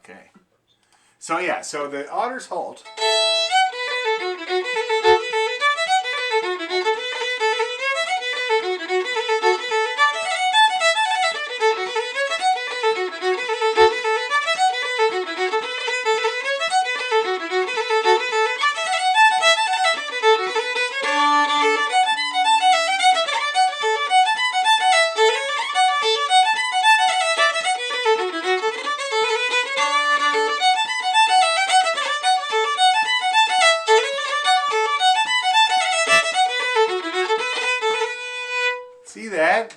Okay. So yeah, so the Otter's Holt. See that?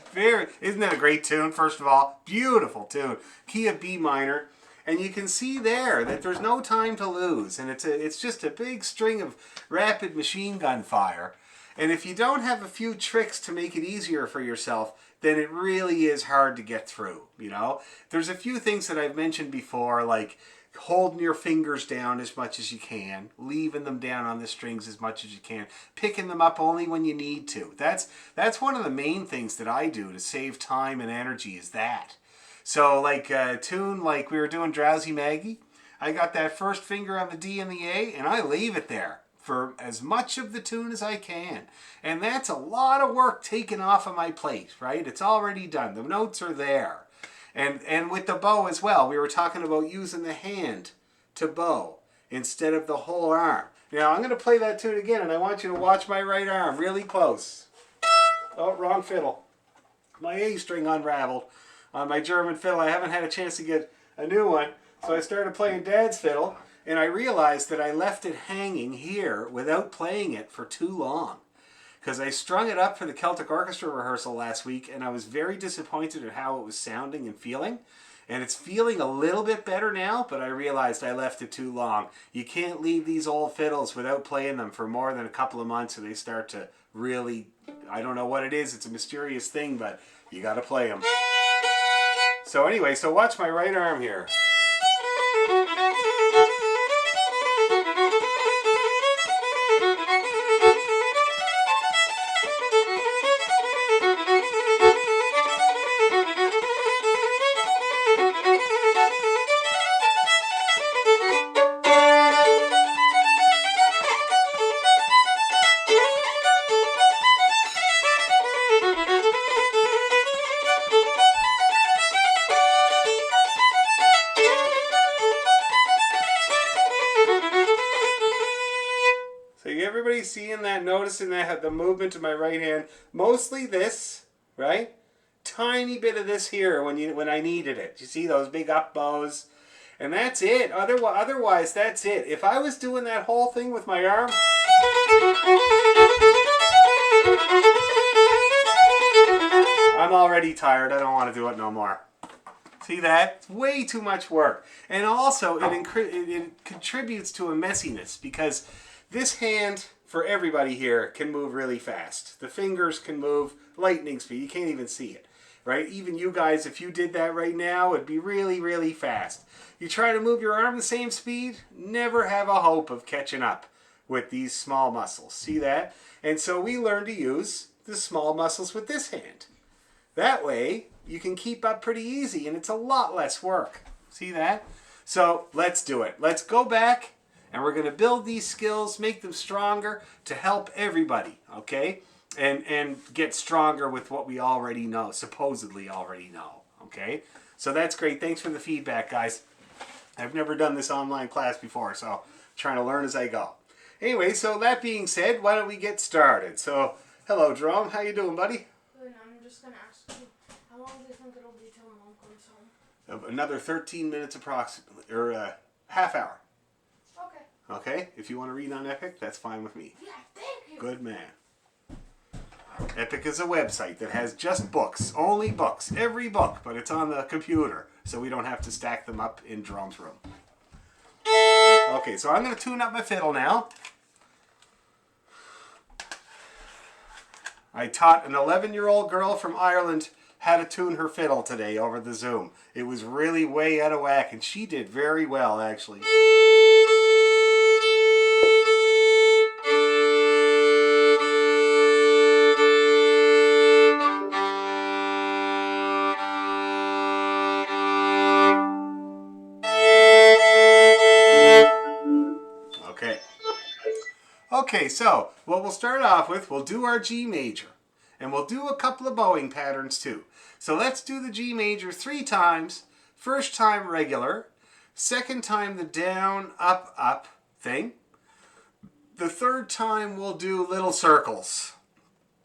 Isn't that a great tune, first of all? Beautiful tune. Key of B minor. And you can see there that there's no time to lose. And it's just a big string of rapid machine gun fire. And if you don't have a few tricks to make it easier for yourself, then it really is hard to get through, you know? There's a few things that I've mentioned before, like holding your fingers down as much as you can, leaving them down on the strings as much as you can, picking them up only when you need to. That's one of the main things that I do to save time and energy is that. So like a tune like we were doing Drowsy Maggie, I got that first finger on the D and the A and I leave it there for as much of the tune as I can. And that's a lot of work taken off of my plate, right? It's already done. The notes are there. And with the bow as well, we were talking about using the hand to bow instead of the whole arm. Now I'm going to play that tune again, and I want you to watch my right arm really close. Oh, wrong fiddle. My A string unraveled on my German fiddle. I haven't had a chance to get a new one, so I started playing Dad's fiddle, and I realized that I left it hanging here without playing it for too long. Because I strung it up for the Celtic Orchestra rehearsal last week, and I was very disappointed at how it was sounding and feeling. And it's feeling a little bit better now, but I realized I left it too long. You can't leave these old fiddles without playing them for more than a couple of months, and they start to really, I don't know what it is, it's a mysterious thing, but you got to play them. So anyway, so watch my right arm here. Everybody seeing that, noticing that, the movement of my right hand, mostly this, right? Tiny bit of this here when I needed it. You see those big up bows? And that's it. Otherwise, that's it. If I was doing that whole thing with my arm, I'm already tired. I don't want to do it no more. See that? It's way too much work. And also, it contributes to a messiness because this hand, for everybody here, can move really fast. The fingers can move lightning speed. You can't even see it, right? Even you guys, if you did that right now, it'd be really, really fast. You try to move your arm the same speed, never have a hope of catching up with these small muscles. See that? And so we learn to use the small muscles with this hand. That way, you can keep up pretty easy, and it's a lot less work. See that? So let's do it. Let's go back. And we're going to build these skills, make them stronger to help everybody, okay? And get stronger with what we already know, supposedly already know, okay? So that's great. Thanks for the feedback, guys. I've never done this online class before, so I'm trying to learn as I go. Anyway, so that being said, why don't we get started? So, hello, Jerome. How you doing, buddy? Good. I'm just going to ask you, how long do you think it'll be till Mom comes home? Another 13 minutes approximately, or a half hour. Okay, if you want to read on Epic, that's fine with me. Yeah, thank you. Good man. Epic is a website that has just books, only books, every book, but it's on the computer, so we don't have to stack them up in Jerome's room. Okay, so I'm going to tune up my fiddle now. I taught an 11-year-old girl from Ireland how to tune her fiddle today over the Zoom. It was really way out of whack, and she did very well, actually. Okay, so what we'll start off with, we'll do our G major. And we'll do a couple of bowing patterns too. So let's do the G major 3 times. First time regular. Second time the down, up, up thing. The third time we'll do little circles.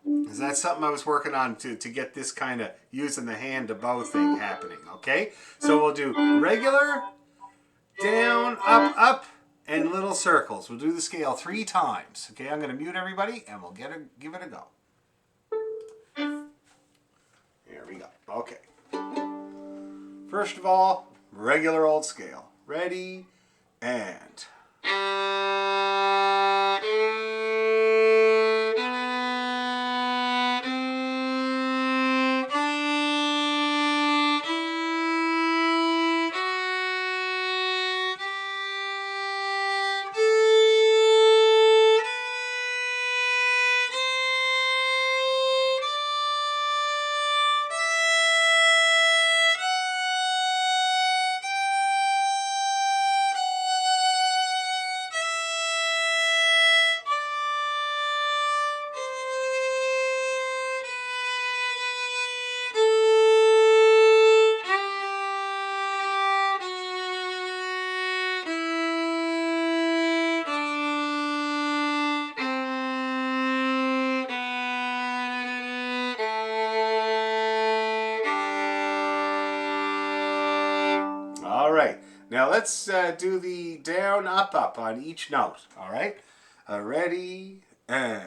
Because that's something I was working on to get this kind of using the hand to bow thing happening, okay? So we'll do regular, down, up, up, and little circles. We'll do the scale 3 times. Okay, I'm going to mute everybody and we'll give it a go. Here we go. Okay. First of all, regular old scale. Ready, and... All right, now let's do the down, up, up on each note. All right, ready, and...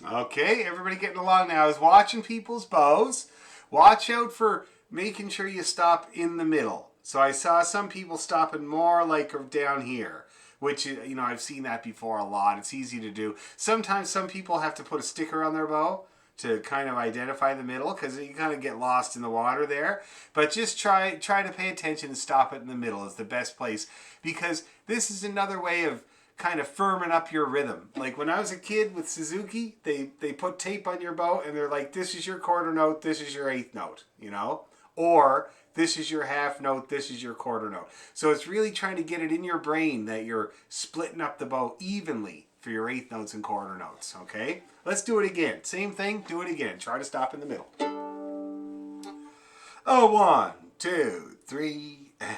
Okay, everybody getting along now. I was watching people's bows. Watch out for making sure you stop in the middle. So I saw some people stopping more like down here, which, you know, I've seen that before a lot. It's easy to do. Sometimes some people have to put a sticker on their bow to kind of identify the middle because you kind of get lost in the water there. But just try to pay attention and stop it in the middle is the best place, because this is another way of kind of firming up your rhythm. Like when I was a kid with Suzuki, they put tape on your bow and they're like, this is your quarter note, this is your eighth note, you know? Or this is your half note, this is your quarter note. So it's really trying to get it in your brain that you're splitting up the bow evenly for your eighth notes and quarter notes, okay? Let's do it again. Same thing, do it again. Try to stop in the middle. Oh, 1, 2, 3, and...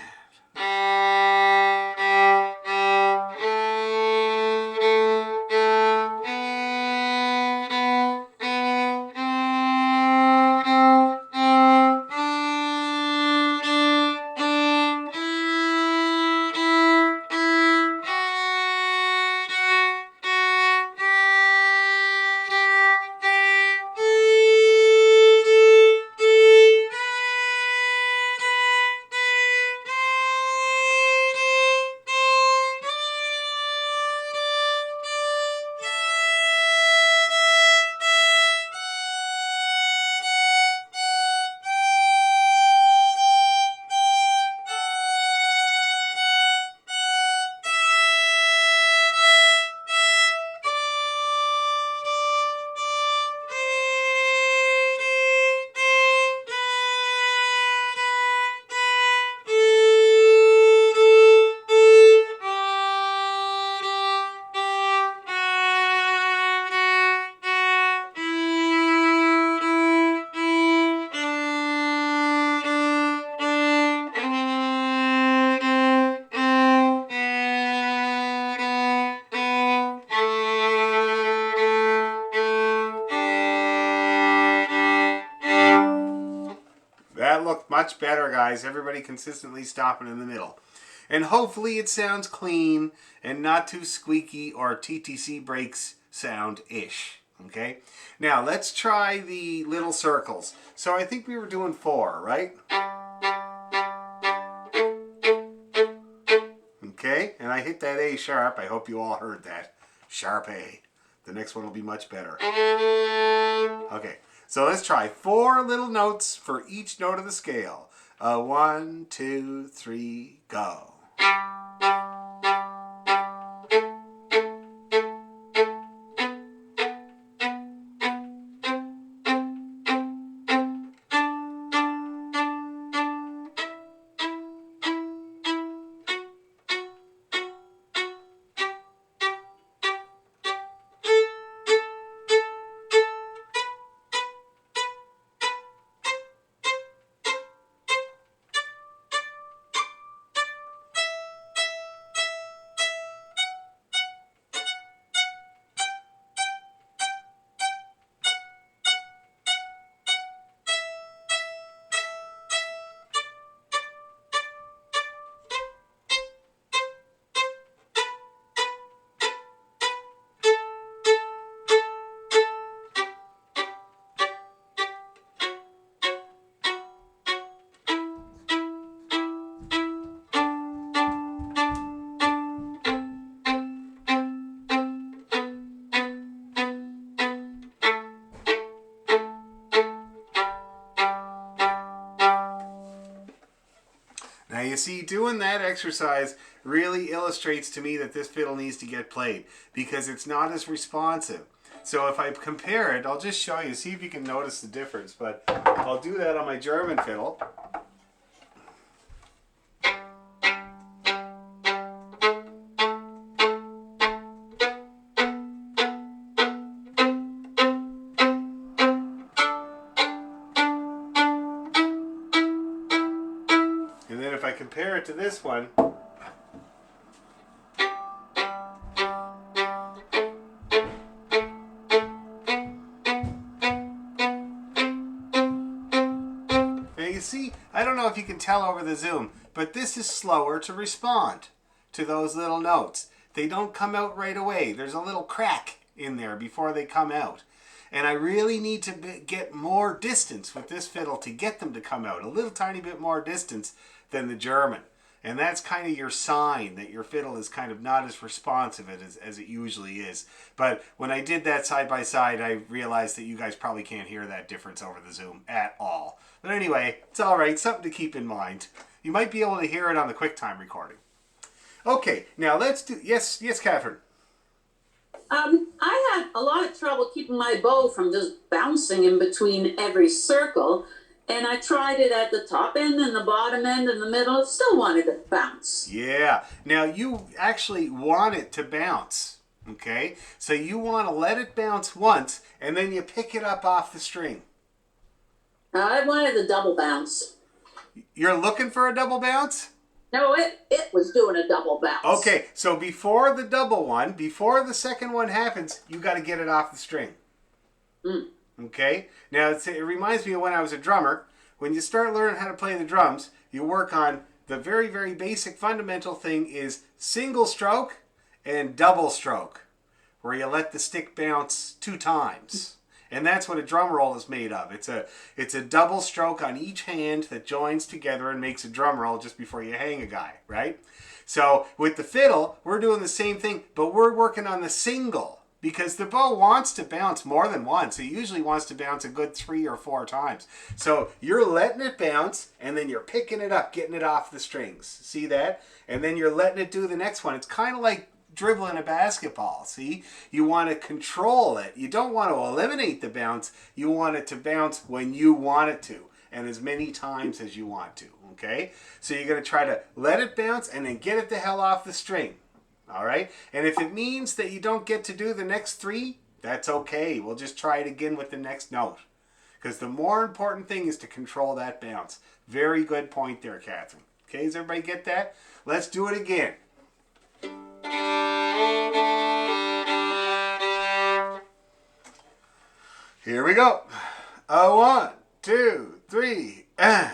look much better, guys. Everybody consistently stopping in the middle. And hopefully it sounds clean and not too squeaky or TTC breaks sound-ish. Okay? Now, let's try the little circles. So I think we were doing 4, right? Okay? And I hit that A sharp. I hope you all heard that. Sharp A. The next one will be much better. Okay, so let's try 4 little notes for each note of the scale. 1, 2, 3, go. Now you see, doing that exercise really illustrates to me that this fiddle needs to get played because it's not as responsive. So if I compare it, I'll just show you, see if you can notice the difference, but I'll do that on my German fiddle. And then if I compare it to this one, now you see, I don't know if you can tell over the zoom, but this is slower to respond to those little notes. They don't come out right away. There's a little crack in there before they come out. And I really need to get more distance with this fiddle to get them to come out. A little tiny bit more distance than the German. And that's kind of your sign that your fiddle is kind of not as responsive as it usually is. But when I did that side by side, I realized that you guys probably can't hear that difference over the zoom at all. But anyway, it's all right. Something to keep in mind. You might be able to hear it on the QuickTime recording. Okay, now let's do... Yes, Catherine. I had a lot of trouble keeping my bow from just bouncing in between every circle. And I tried it at the top end and the bottom end and the middle. It still wanted to bounce. Yeah. Now you actually want it to bounce. Okay? So you want to let it bounce once and then you pick it up off the string. I wanted a double bounce. You're looking for a double bounce? No, it was doing a double bounce. Okay, so before the double one, before the second one happens, you got to get it off the string. Okay? Now, it reminds me of when I was a drummer. When you start learning how to play the drums, you work on the very, very basic fundamental thing is single stroke and double stroke, where you let the stick bounce 2 times. And that's what a drum roll is made of. It's a double stroke on each hand that joins together and makes a drum roll just before you hang a guy, right? So with the fiddle, we're doing the same thing, but we're working on the single because the bow wants to bounce more than once. It usually wants to bounce a good 3 or 4 times. So you're letting it bounce and then you're picking it up, getting it off the strings. See that? And then you're letting it do the next one. It's kind of like dribbling a basketball. See, you want to control it. You don't want to eliminate the bounce. You want it to bounce when you want it to and as many times as you want to. Okay, so you're going to try to let it bounce and then get it the hell off the string. All right, and if it means that you don't get to do the next 3, that's okay. We'll just try it again with the next note, because the more important thing is to control that bounce. Very good point there, Catherine. Okay, does everybody get that? Let's do it again. Here we go. 1, 2, 3, and...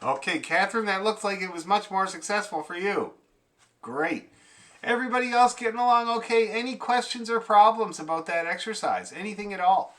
Okay, Catherine, that looked like it was much more successful for you. Great. Everybody else getting along okay? Any questions or problems about that exercise? Anything at all?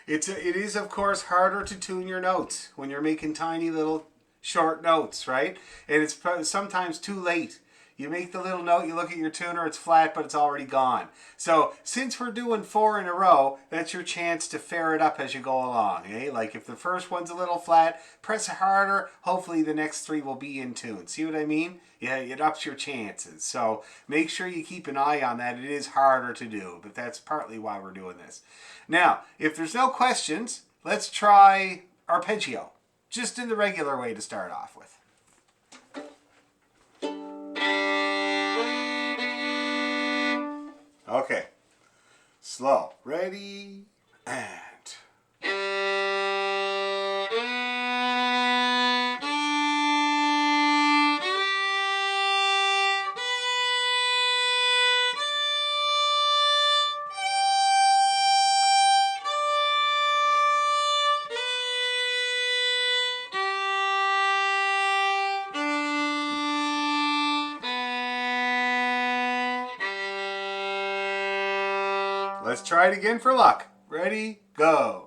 It is, of course, harder to tune your notes when you're making tiny little short notes, right? And it's sometimes too late. You make the little note, you look at your tuner, it's flat, but it's already gone. So since we're doing 4 in a row, that's your chance to fair it up as you go along. Eh? Like if the first one's a little flat, press it harder. Hopefully the next 3 will be in tune. See what I mean? Yeah, it ups your chances. So make sure you keep an eye on that. It is harder to do, but that's partly why we're doing this. Now, if there's no questions, let's try arpeggio. Just in the regular way to start off with. Okay, slow. Ready, and... Let's try it again for luck. Ready, go.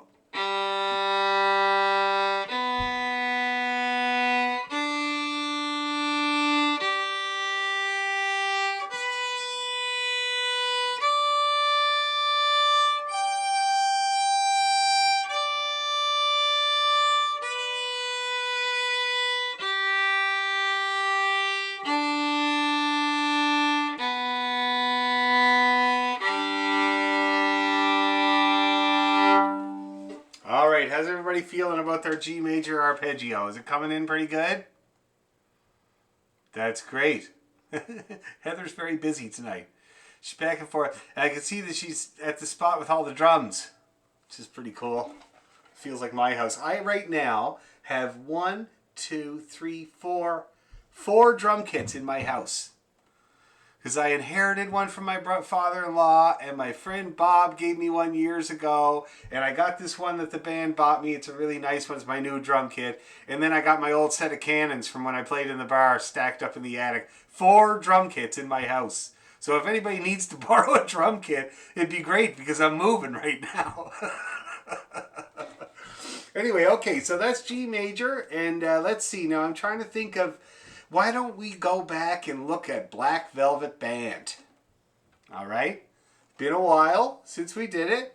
All right, how's everybody feeling about their G major arpeggio? Is it coming in pretty good? That's great. Heather's very busy tonight. She's back and forth. And I can see that she's at the spot with all the drums, which is pretty cool. Feels like my house. I right now have 1, 2, 3, 4 drum kits in my house. Because I inherited one from my father-in-law, and my friend Bob gave me one years ago, and I got this one that the band bought me. It's a really nice one. It's my new drum kit. And then I got my old set of cannons from when I played in the bar stacked up in the attic. 4 drum kits in my house. So if anybody needs to borrow a drum kit, it'd be great because I'm moving right now. Anyway, okay, so that's G major, and let's see. Now I'm trying to think of, why don't we go back and look at Black Velvet Band? All right? Been a while since we did it,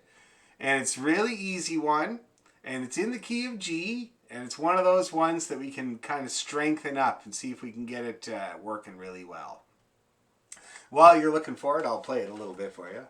and it's a really easy one, and it's in the key of G, and it's one of those ones that we can kind of strengthen up and see if we can get it working really well. While you're looking for it, I'll play it a little bit for you.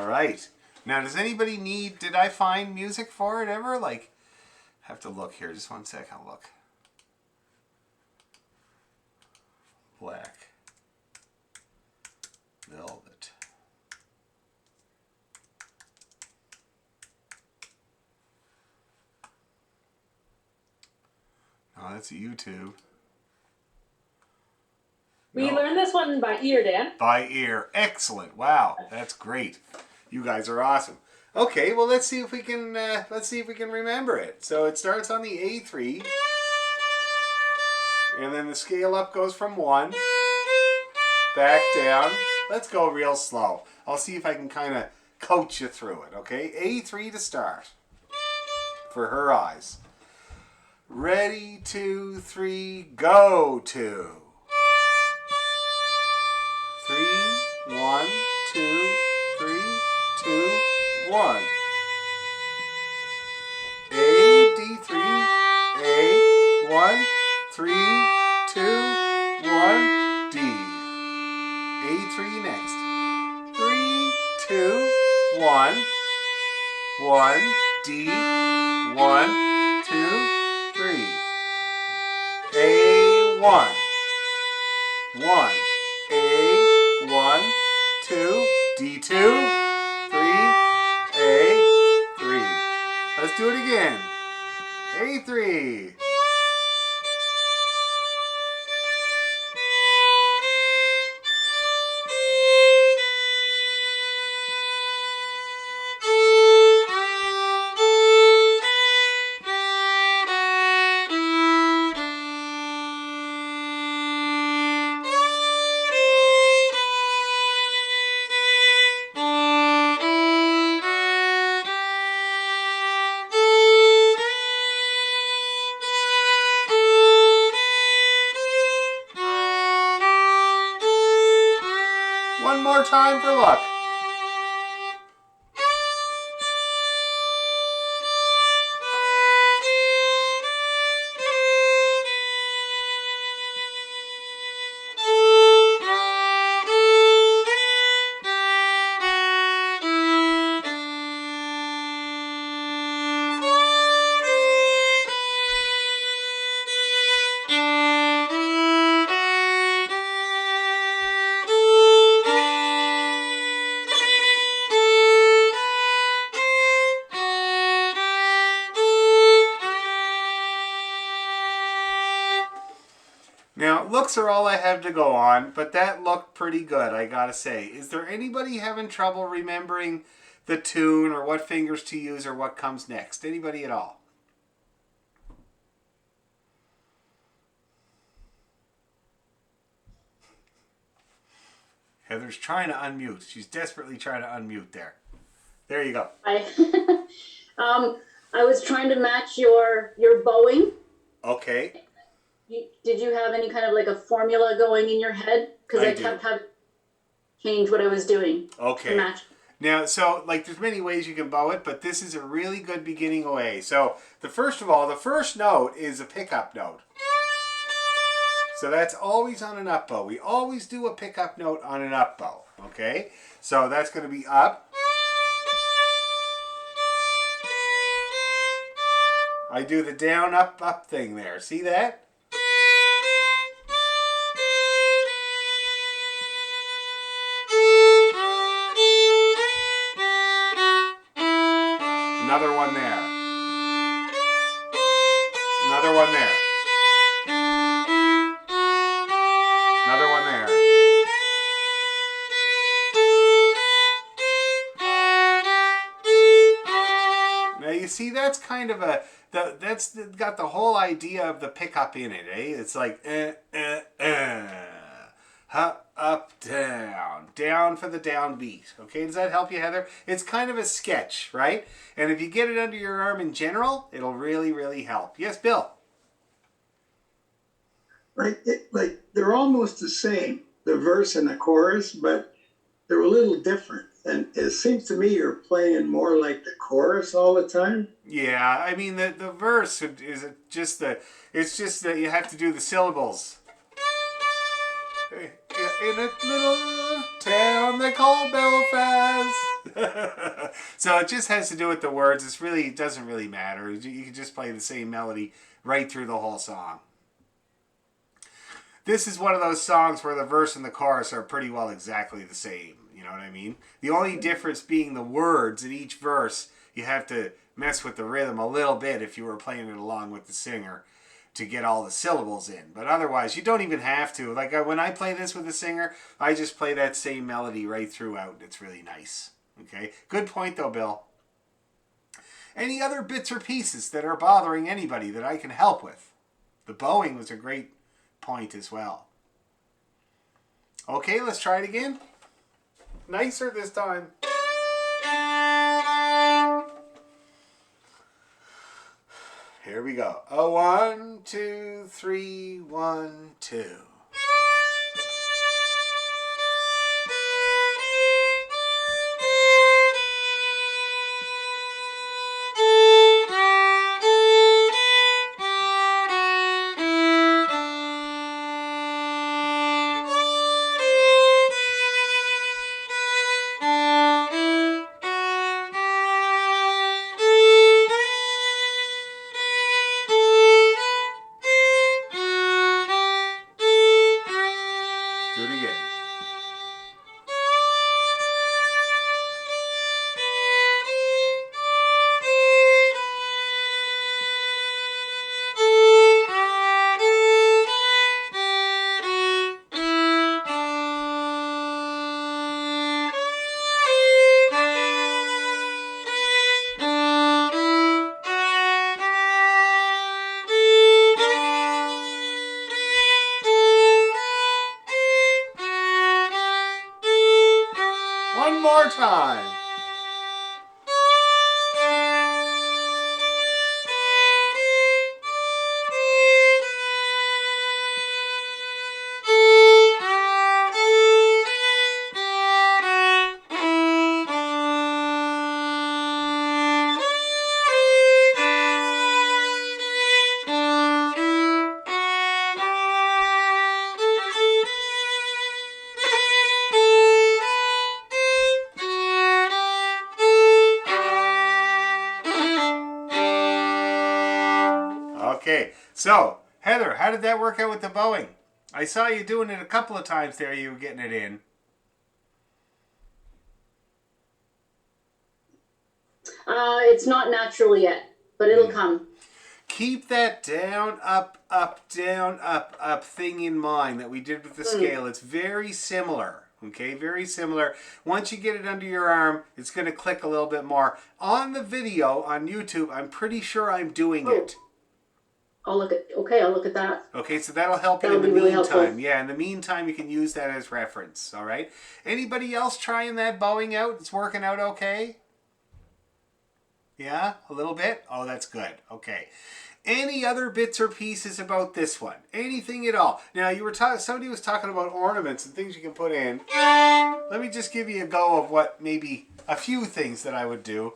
Right. Now, does anybody need, did I find music for it ever? Like, I have to look here. Just one sec. I'll look. Black Velvet. Oh, that's a YouTube. We learned this one by ear, Dan. By ear. Excellent. Wow, that's great. You guys are awesome. Okay, well let's see if we can remember it. So it starts on the A3, and then the scale up goes from 1 back down. Let's go real slow. I'll see if I can kind of coach you through it. Okay, A3 to start for her eyes. Ready, 2, 3, go. 2, 3, 1, 2, 3, 2, 1. A, D3, A, 1, 3, 2, 1, D. A3 next. 3, 2, 1, 1, D, 1, 2, 3. A1, 1, A, 1, 2, D2, 3, A3. Let's do it again. A3. One more time for luck. Now, looks are all I have to go on, but that looked pretty good, I gotta say. Is there anybody having trouble remembering the tune or what fingers to use or what comes next? Anybody at all? Heather's trying to unmute. She's desperately trying to unmute there. There you go. I was trying to match your bowing. Okay. Did you have any kind of like a formula going in your head? Because I kept having to change what I was doing to match. Now, so like there's many ways you can bow it, but this is a really good beginning way. So the first note is a pickup note. So that's always on an up bow. We always do a pickup note on an up bow. Okay? So that's going to be up. I do the down, up, up thing there. See that? Another one there. Another one there. Another one there. Now you see that's kind of that's got the whole idea of the pickup in it, eh? It's like up, down, down for the downbeat. Okay, does that help you, Heather? It's kind of a sketch, right? And if you get it under your arm in general, it'll really, really help. Yes, Bill? Like they're almost the same, the verse and the chorus, but they're a little different. And it seems to me you're playing more like the chorus all the time. Yeah, I mean the verse is just that you have to do the syllables. In a little town they call Belfast. So it just has to do with the words. It doesn't really matter. You can just play the same melody right through the whole song. This is one of those songs where the verse and the chorus are pretty well exactly the same. You know what I mean? The only difference being the words in each verse. You have to mess with the rhythm a little bit if you were playing it along with the singer to get all the syllables in. But otherwise, you don't even have to. Like when I play this with a singer, I just play that same melody right throughout. It's really nice. Okay? Good point though, Bill. Any other bits or pieces that are bothering anybody that I can help with? The bowing was a great point as well. Okay, let's try it again. Nicer this time. Here we go. 1, 2, 3, 1, 2. One more time. Okay, so Heather, how did that work out with the bowing? I saw you doing it a couple of times there. You were getting it in. It's not natural yet, but it'll come. Keep that down, up, down, up thing in mind that we did with the scale. It's very similar. Okay, very similar. Once you get it under your arm, it's going to click a little bit more. On the video on YouTube, I'm pretty sure I'm doing it. I'll look at that. Okay, so that'll help you in the meantime. Yeah, in the meantime, you can use that as reference. All right. Anybody else trying that bowing out? It's working out okay? Yeah, a little bit? Oh, that's good. Okay. Any other bits or pieces about this one? Anything at all? Now, you were somebody was talking about ornaments and things you can put in. Let me just give you a go of what maybe a few things that I would do.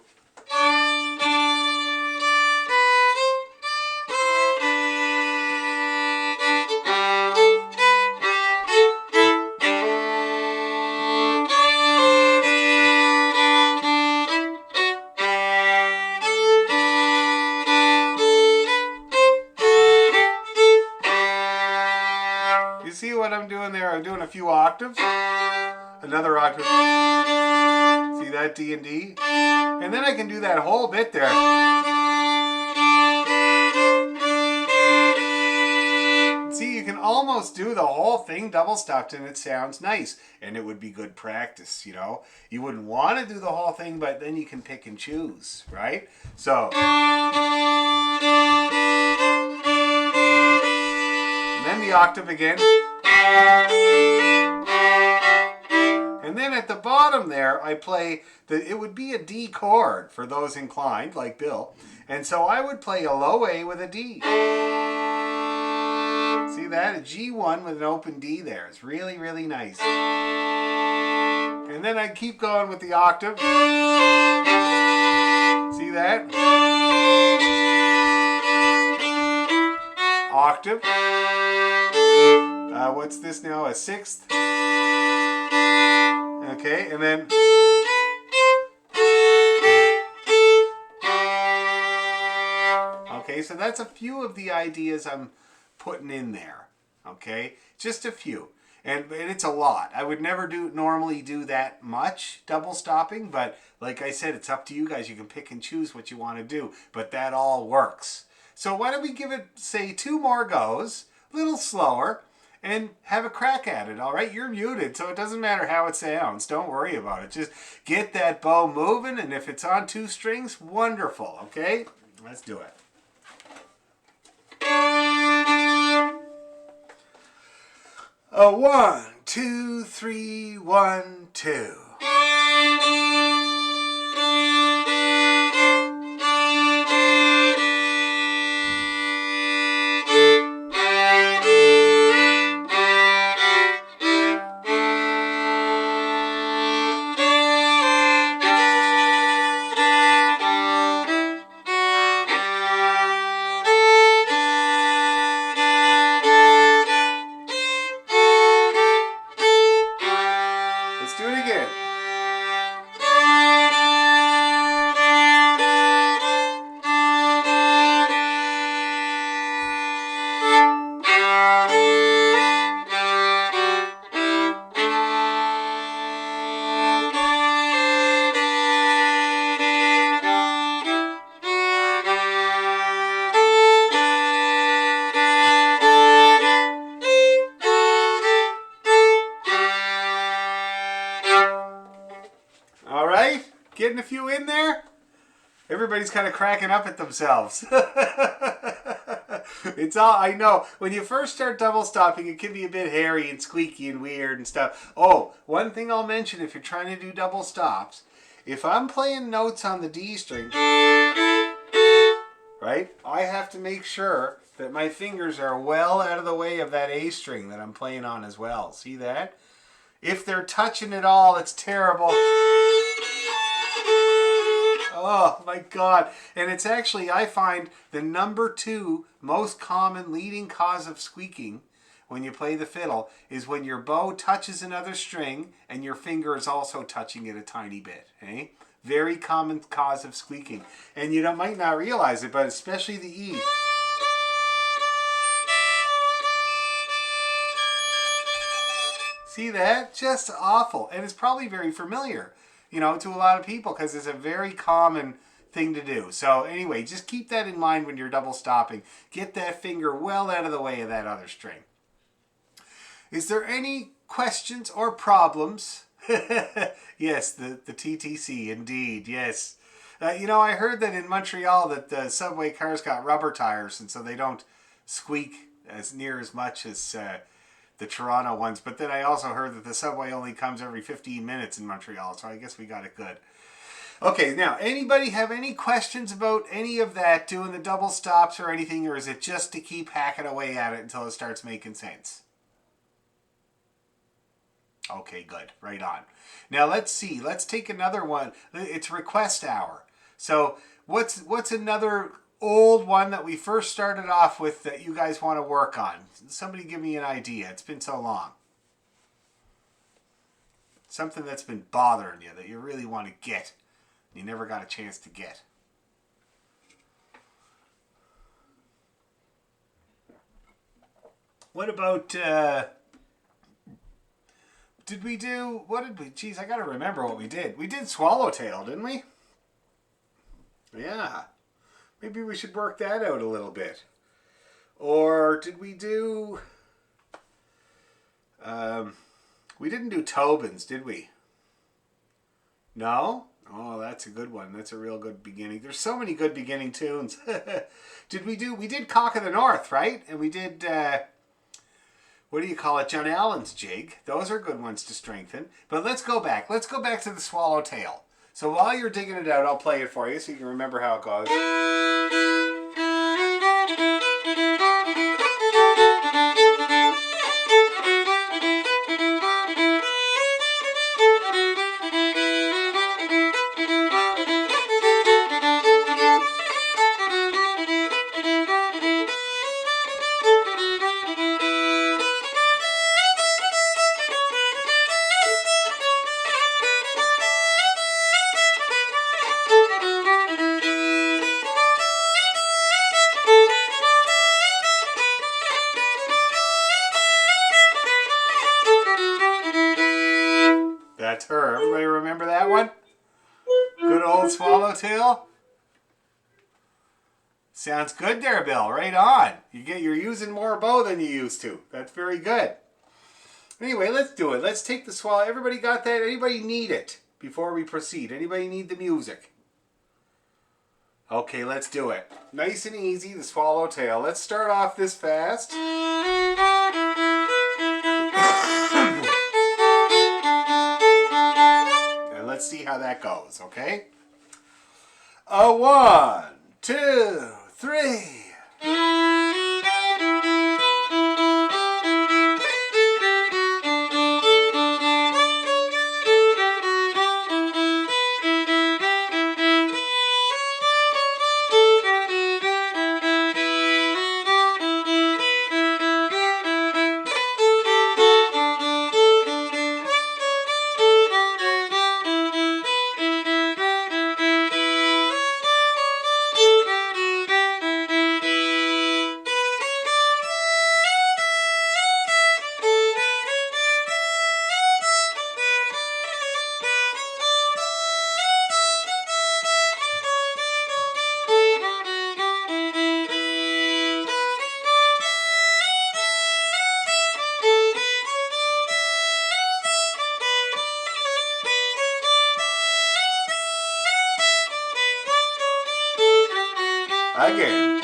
You see what I'm doing there? I'm doing a few octaves. Another octave. See that D and D? And then I can do that whole bit there. See, you can almost do the whole thing double stopped and it sounds nice. And it would be good practice, you know. You wouldn't want to do the whole thing, but then you can pick and choose, right? So. Then the octave again. And then at the bottom there, I play, it would be a D chord for those inclined, like Bill. And so I would play a low A with a D. See that? A G1 with an open D there. It's really, really nice. And then I keep going with the octave. See that? Octave. What's this now? A sixth. Okay, and then. Okay, so that's a few of the ideas I'm putting in there. Okay, just a few. And it's a lot. I would never normally do that much double stopping, but like I said, it's up to you guys. You can pick and choose what you want to do, but that all works. So why don't we give it, say, 2 more goes, a little slower, and have a crack at it, all right? You're muted, so it doesn't matter how it sounds. Don't worry about it. Just get that bow moving, and if it's on 2 strings, wonderful, okay? Let's do it. A 1, 2, 3, 1, 2. Let's do it again. All right, getting a few in there. Everybody's kind of cracking up at themselves. It's all, I know. When you first start double stopping, it can be a bit hairy and squeaky and weird and stuff. Oh, one thing I'll mention if you're trying to do double stops, if I'm playing notes on the D string, right, I have to make sure that my fingers are well out of the way of that A string that I'm playing on as well. See that? If they're touching it all, it's terrible. Oh my God. And it's actually, I find, the number 2 most common leading cause of squeaking when you play the fiddle is when your bow touches another string and your finger is also touching it a tiny bit. Eh? Very common cause of squeaking. And you might not realize it, but especially the E. See that? Just awful. And it's probably very familiar, you know, to a lot of people because it's a very common thing to do. So anyway, just keep that in mind when you're double stopping. Get that finger well out of the way of that other string. Is there any questions or problems? Yes, the TTC, indeed, yes. You know, I heard that in Montreal that the subway cars got rubber tires, and so they don't squeak as near as much as the Toronto ones. But then I also heard that the subway only comes every 15 minutes in Montreal, so I guess we got it good. Okay, now, anybody have any questions about any of that, doing the double stops or anything, or is it just to keep hacking away at it until it starts making sense? Okay, good. Right on. Now, let's see. Let's take another one. It's request hour. So, what's another old one that we first started off with that you guys want to work on? Somebody give me an idea. It's been so long. Something that's been bothering you that you really want to get. You never got a chance to get. What about, geez, I gotta remember what we did. We did Swallowtail, didn't we? Yeah. Maybe we should work that out a little bit. Or did we do, we didn't do Tobin's, did we? No? Oh, that's a good one. That's a real good beginning. There's so many good beginning tunes. We did Cock of the North, right? And we did, what do you call it? John Allen's Jig. Those are good ones to strengthen. But let's go back. Let's go back to the Swallowtail. So while you're digging it out, I'll play it for you so you can remember how it goes. That's her. Everybody remember that one? Good old Swallowtail. Sounds good there, Bill. Right on. You're using more bow than you used to. That's very good. Anyway, let's do it. Let's take the swallow. Everybody got that? Anybody need it before we proceed? Anybody need the music? Okay, let's do it. Nice and easy, the Swallowtail. Let's start off this fast. And let's see how that goes, okay? 1, 2, 3. Again.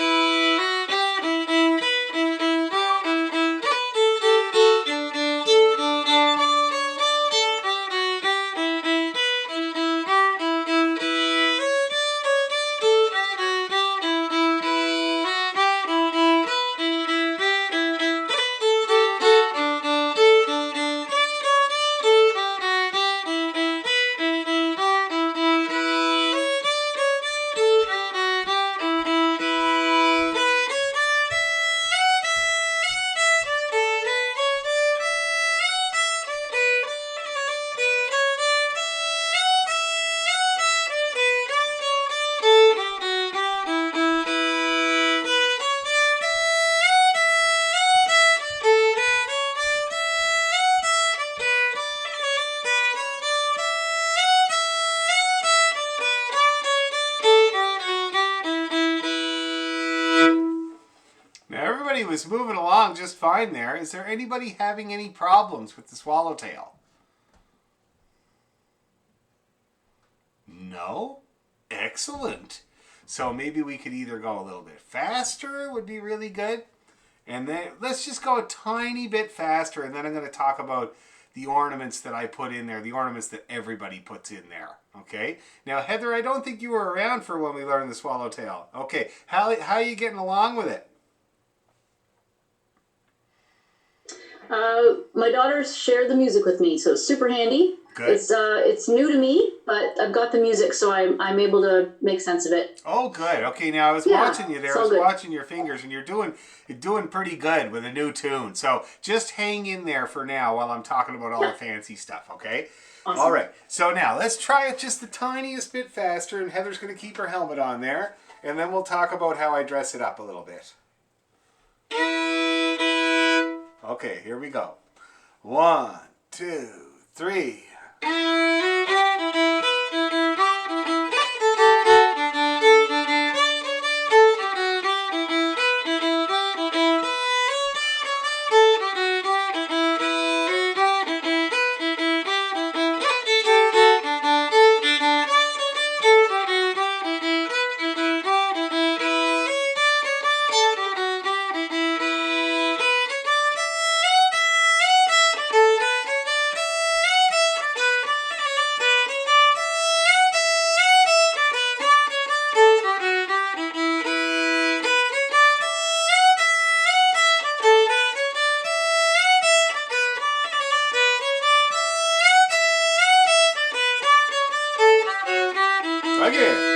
was moving along just fine there. Is there anybody having any problems with the swallowtail? No? Excellent. So maybe we could either go a little bit faster, would be really good. And then let's just go a tiny bit faster, and then I'm going to talk about the ornaments that I put in there, the ornaments that everybody puts in there. Okay? Now, Heather, I don't think you were around for when we learned the swallowtail. Okay, how are you getting along with it? My daughters shared the music with me, so it's super handy. Good. It's new to me, but I've got the music, so I'm able to make sense of it. Oh, good. Okay, now I was watching you there. I was watching your fingers, and you're doing pretty good with a new tune. So just hang in there for now while I'm talking about all the fancy stuff, okay? Awesome. All right. So now let's try it just the tiniest bit faster, and Heather's going to keep her helmet on there, and then we'll talk about how I dress it up a little bit. Okay, here we go. 1, 2, 3. Again.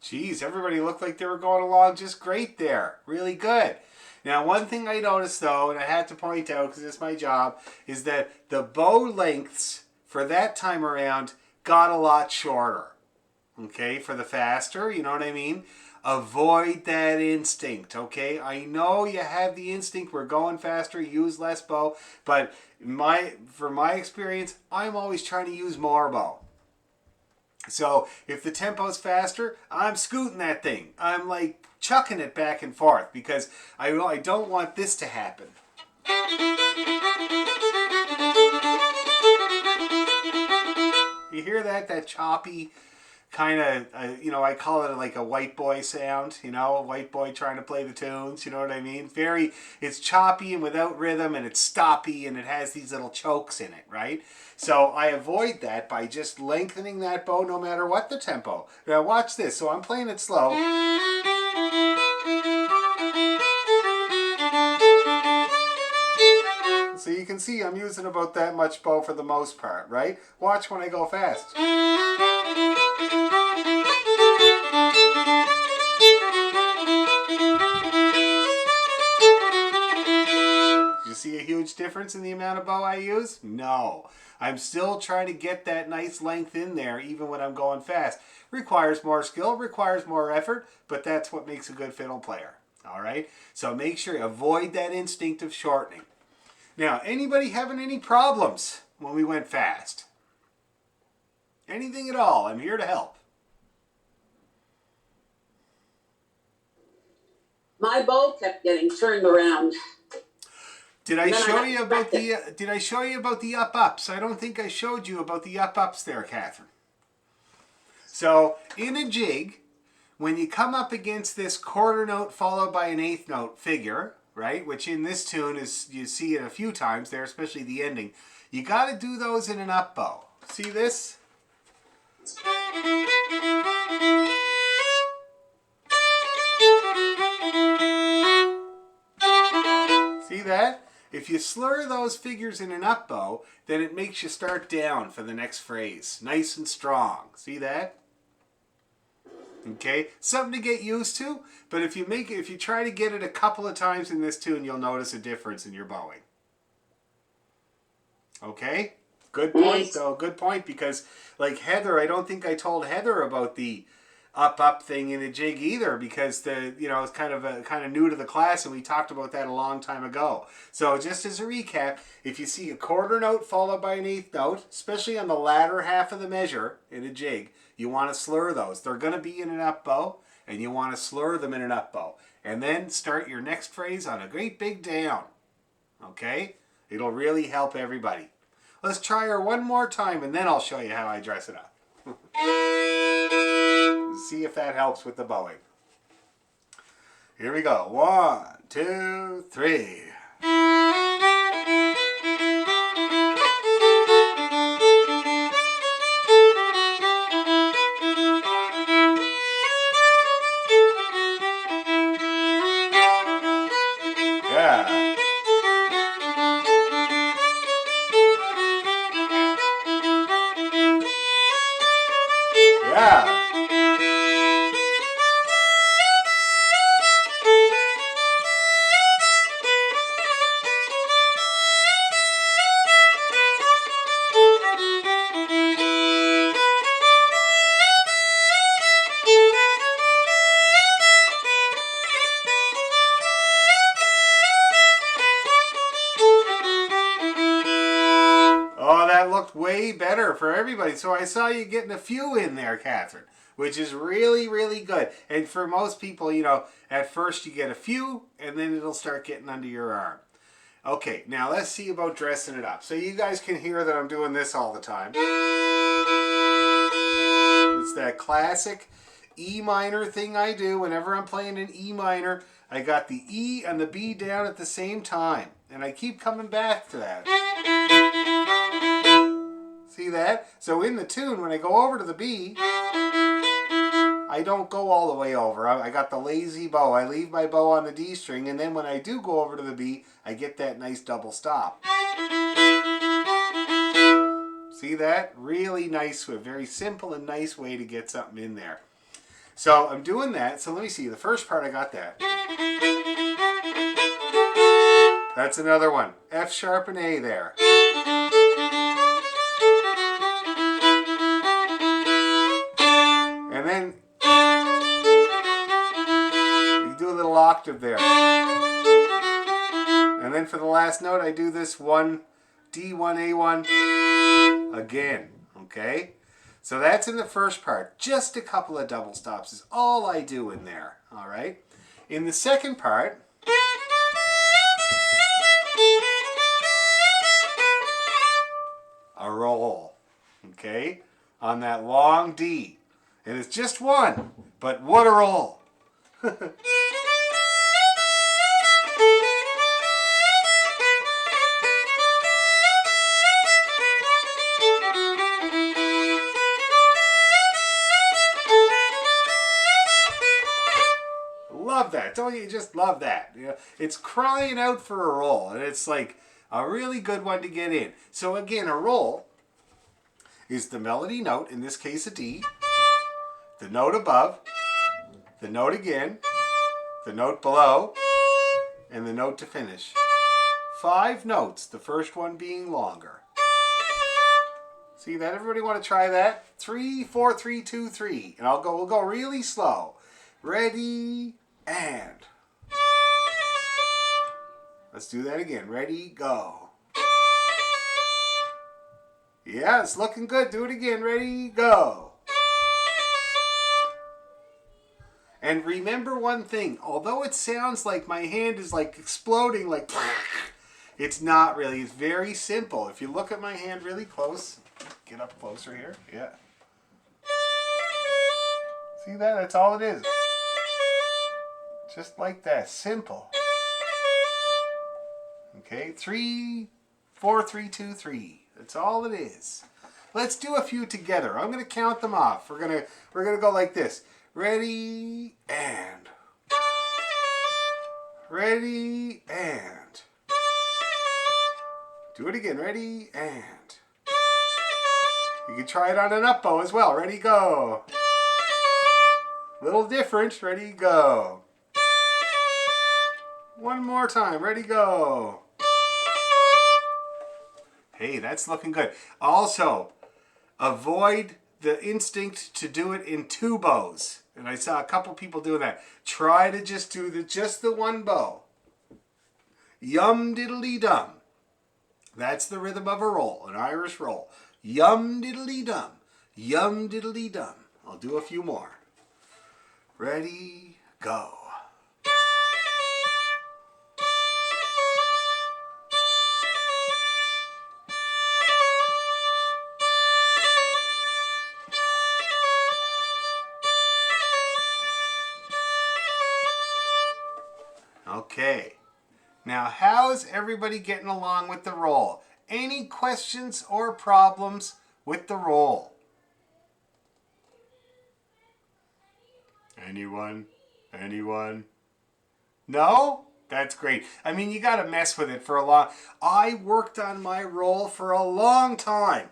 Geez, everybody looked like they were going along just great there. Really good. Now, one thing I noticed, though, and I had to point out because it's my job, is that the bow lengths for that time around got a lot shorter. Okay, for the faster, you know what I mean? Avoid that instinct, okay? I know you have the instinct, we're going faster, use less bow, but for my experience, I'm always trying to use more bow. So if the tempo's faster, I'm scooting that thing. I'm like chucking it back and forth because I don't want this to happen. You hear that? That choppy kind of, I call it like a white boy sound, a white boy trying to play the tunes, you know what I mean? It's choppy and without rhythm, and it's stoppy, and it has these little chokes in it, right? So I avoid that by just lengthening that bow no matter what the tempo. Now watch this. So I'm playing it slow. So you can see I'm using about that much bow for the most part, right? Watch when I go fast. You see a huge difference in the amount of bow I use? No. I'm still trying to get that nice length in there even when I'm going fast. Requires more skill, requires more effort, but that's what makes a good fiddle player. All right? So make sure you avoid that instinct of shortening. Now, anybody having any problems when we went fast? Anything at all? I'm here to help. My bow kept getting turned around. Did I show you about the up-ups? I don't think I showed you about the up-ups there, Catherine. So, in a jig, when you come up against this quarter note followed by an eighth note figure, right, which in this tune is, you see it a few times there, especially the ending, you got to do those in an up bow. See this? See that? If you slur those figures in an up bow, then it makes you start down for the next phrase. Nice and strong. See that? Okay, something to get used to, but if you try to get it a couple of times in this tune, you'll notice a difference in your bowing. Okay? Good point, though. Good point, because like Heather, I don't think I told Heather about the up thing in a jig either, because it's kind of new to the class, and we talked about that a long time ago. So just as a recap, if you see a quarter note followed by an eighth note, especially on the latter half of the measure in a jig, you want to slur those. They're going to be in an up bow, and you want to slur them in an up bow. And then start your next phrase on a great big down. Okay? It'll really help everybody. Let's try her one more time, and then I'll show you how I dress it up. See if that helps with the bowing. Here we go. 1, 2, 3. Yeah. Yeah. Oh, that looked way better for everybody. So I saw you getting a few in there, Catherine, which is really, really good. And for most people, at first you get a few, and then it'll start getting under your arm. Okay, now let's see about dressing it up. So you guys can hear that I'm doing this all the time. It's that classic E minor thing I do whenever I'm playing an E minor. I got the E and the B down at the same time. And I keep coming back to that. See that? So in the tune, when I go over to the B, I don't go all the way over. I got the lazy bow. I leave my bow on the D string, and then when I do go over to the B, I get that nice double stop. See that? Really nice, a very simple and nice way to get something in there. So I'm doing that. So let me see. The first part, I got that. That's another one. F sharp and A there. And then you do a little octave there. And then for the last note, I do this 1, D1, A1 again. Okay? So that's in the first part. Just a couple of double stops is all I do in there. All right? In the second part, a roll. Okay? On that long D. And it's just one, but what a roll. Love that. Don't you just love that? It's crying out for a roll, and it's like a really good one to get in. So again, a roll is the melody note, in this case a D, the note above, the note again, the note below, and the note to finish. 5 notes, the first one being longer. See that? Everybody want to try that? 3, 4, 3, 2, 3. And we'll go really slow. Ready, and. Let's do that again. Ready, go. Yeah, it's looking good. Do it again. Ready, go. And remember one thing. Although it sounds like my hand is like exploding, like it's not really. It's very simple. If you look at my hand really close, get up closer here. Yeah. See that? That's all it is. Just like that. Simple. Okay, 3, 4, 3, 2, 3. That's all it is. Let's do a few together. I'm gonna count them off. We're gonna go like this. Ready and ready and do it again. Ready and you can try it on an up bow as well. Ready, go. Little different. Ready, go. One more time. Ready, go. Hey, that's looking good. Also, avoid the instinct to do it in two bows. And I saw a couple people doing that. Try to just do just the one bow. Yum diddly dum. That's the rhythm of a roll, an Irish roll. Yum diddly dum. Yum diddly dum. I'll do a few more. Ready, go. Okay. Now, how's everybody getting along with the roll? Any questions or problems with the roll? Anyone? Anyone? No? That's great. I mean, you got to mess with it for a long... I worked on my roll for a long time.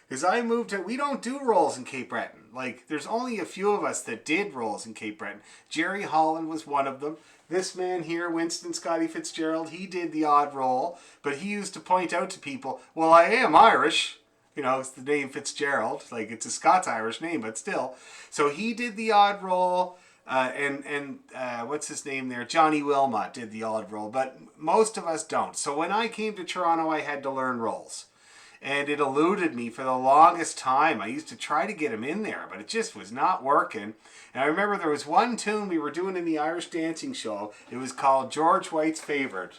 Because I moved to... We don't do rolls in Cape Breton. Like, there's only a few of us that did rolls in Cape Breton. Jerry Holland was one of them. This man here, Winston Scotty Fitzgerald, he did the odd roll. But he used to point out to people, well, I am Irish. You know, it's the name Fitzgerald. Like, it's a Scots-Irish name, but still. So he did the odd roll. What's his name there? Johnny Wilmot did the odd roll. But most of us don't. So when I came to Toronto, I had to learn rolls. And it eluded me for the longest time. I used to try to get him in there, but it just was not working. And I remember there was one tune we were doing in the Irish dancing show. It was called George White's Favorite.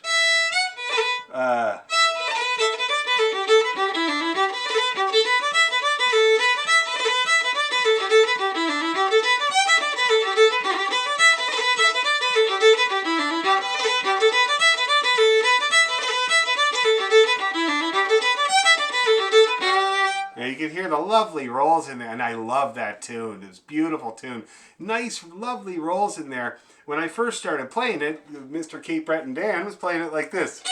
You can hear the lovely rolls in there, and I love that tune. It was a beautiful tune. Nice, lovely rolls in there. When I first started playing it, Mr. Cape Breton Dan was playing it like this.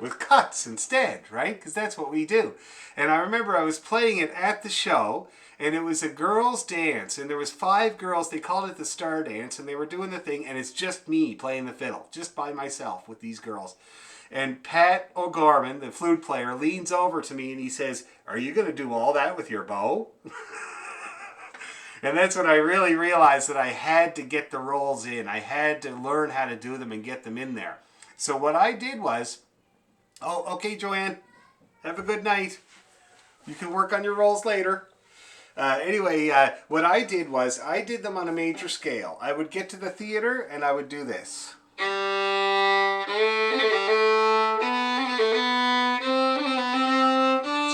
With cuts instead, right? Because that's what we do. And I remember I was playing it at the show, and it was a girls' dance, and there was 5 girls. They called it the Star Dance, and they were doing the thing, and it's just me playing the fiddle, just by myself with these girls. And Pat O'Gorman, the flute player, leans over to me and he says, "Are you going to do all that with your bow?" And that's when I really realized that I had to get the rolls in. I had to learn how to do them and get them in there. So what I did was, oh, okay, Joanne, have a good night. You can work on your rolls later. What I did was, I did them on a major scale. I would get to the theater and I would do this.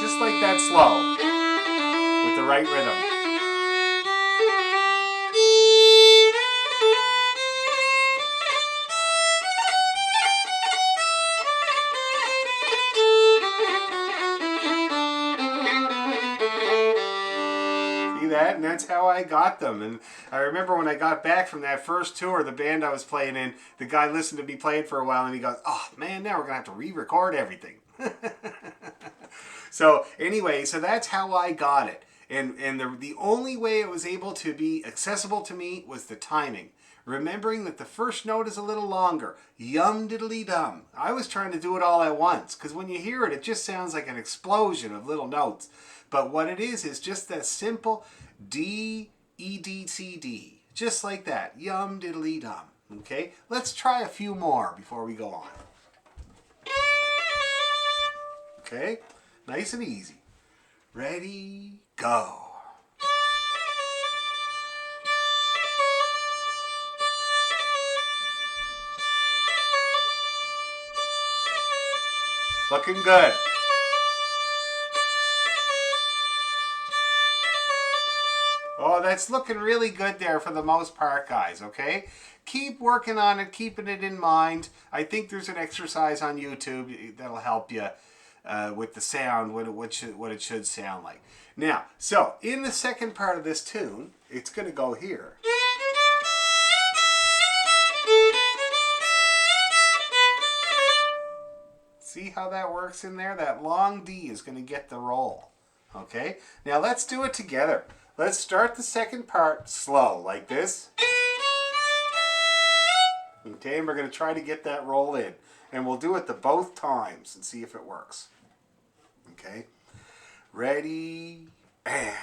Just like that slow, with the right rhythm. That, and that's how I got them. And I remember when I got back from that first tour, the band I was playing in, the guy listened to me playing for a while and he goes, "Oh man, now we're gonna have to re-record everything." So anyway, so that's how I got it. And the only way it was able to be accessible to me was the timing. Remembering that the first note is a little longer. Yum diddly dum. I was trying to do it all at once, because when you hear it, it just sounds like an explosion of little notes. But what it is just that simple D, E, D, C, D. Just like that. Yum diddly dum. Okay? Let's try a few more before we go on. Okay? Nice and easy. Ready, go. Looking good. Oh, that's looking really good there for the most part, guys, okay? Keep working on it, keeping it in mind. I think there's an exercise on YouTube that'll help you with the sound, what it should sound like. Now, so in the second part of this tune, it's going to go here. See how that works in there? That long D is going to get the roll. Okay? Now let's do it together. Let's start the second part slow, like this. Okay, and we're going to try to get that roll in. And we'll do it the both times and see if it works. Okay? Ready, and...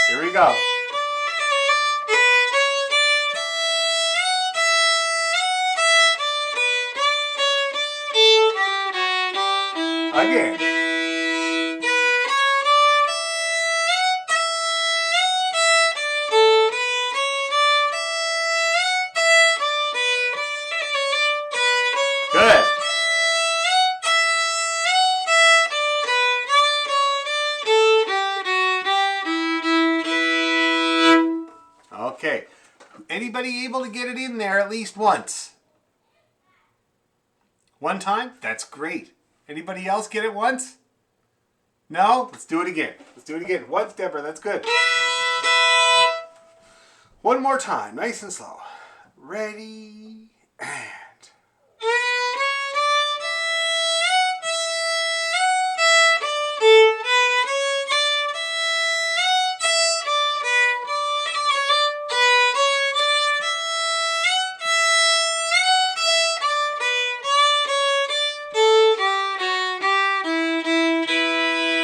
Here we go. Again. Good. Okay. Anybody able to get it in there at least once? One time? That's great. Anybody else get it once? No? Let's do it again. Let's do it again. Once, Deborah. That's good. One more time. Nice and slow. Ready, and...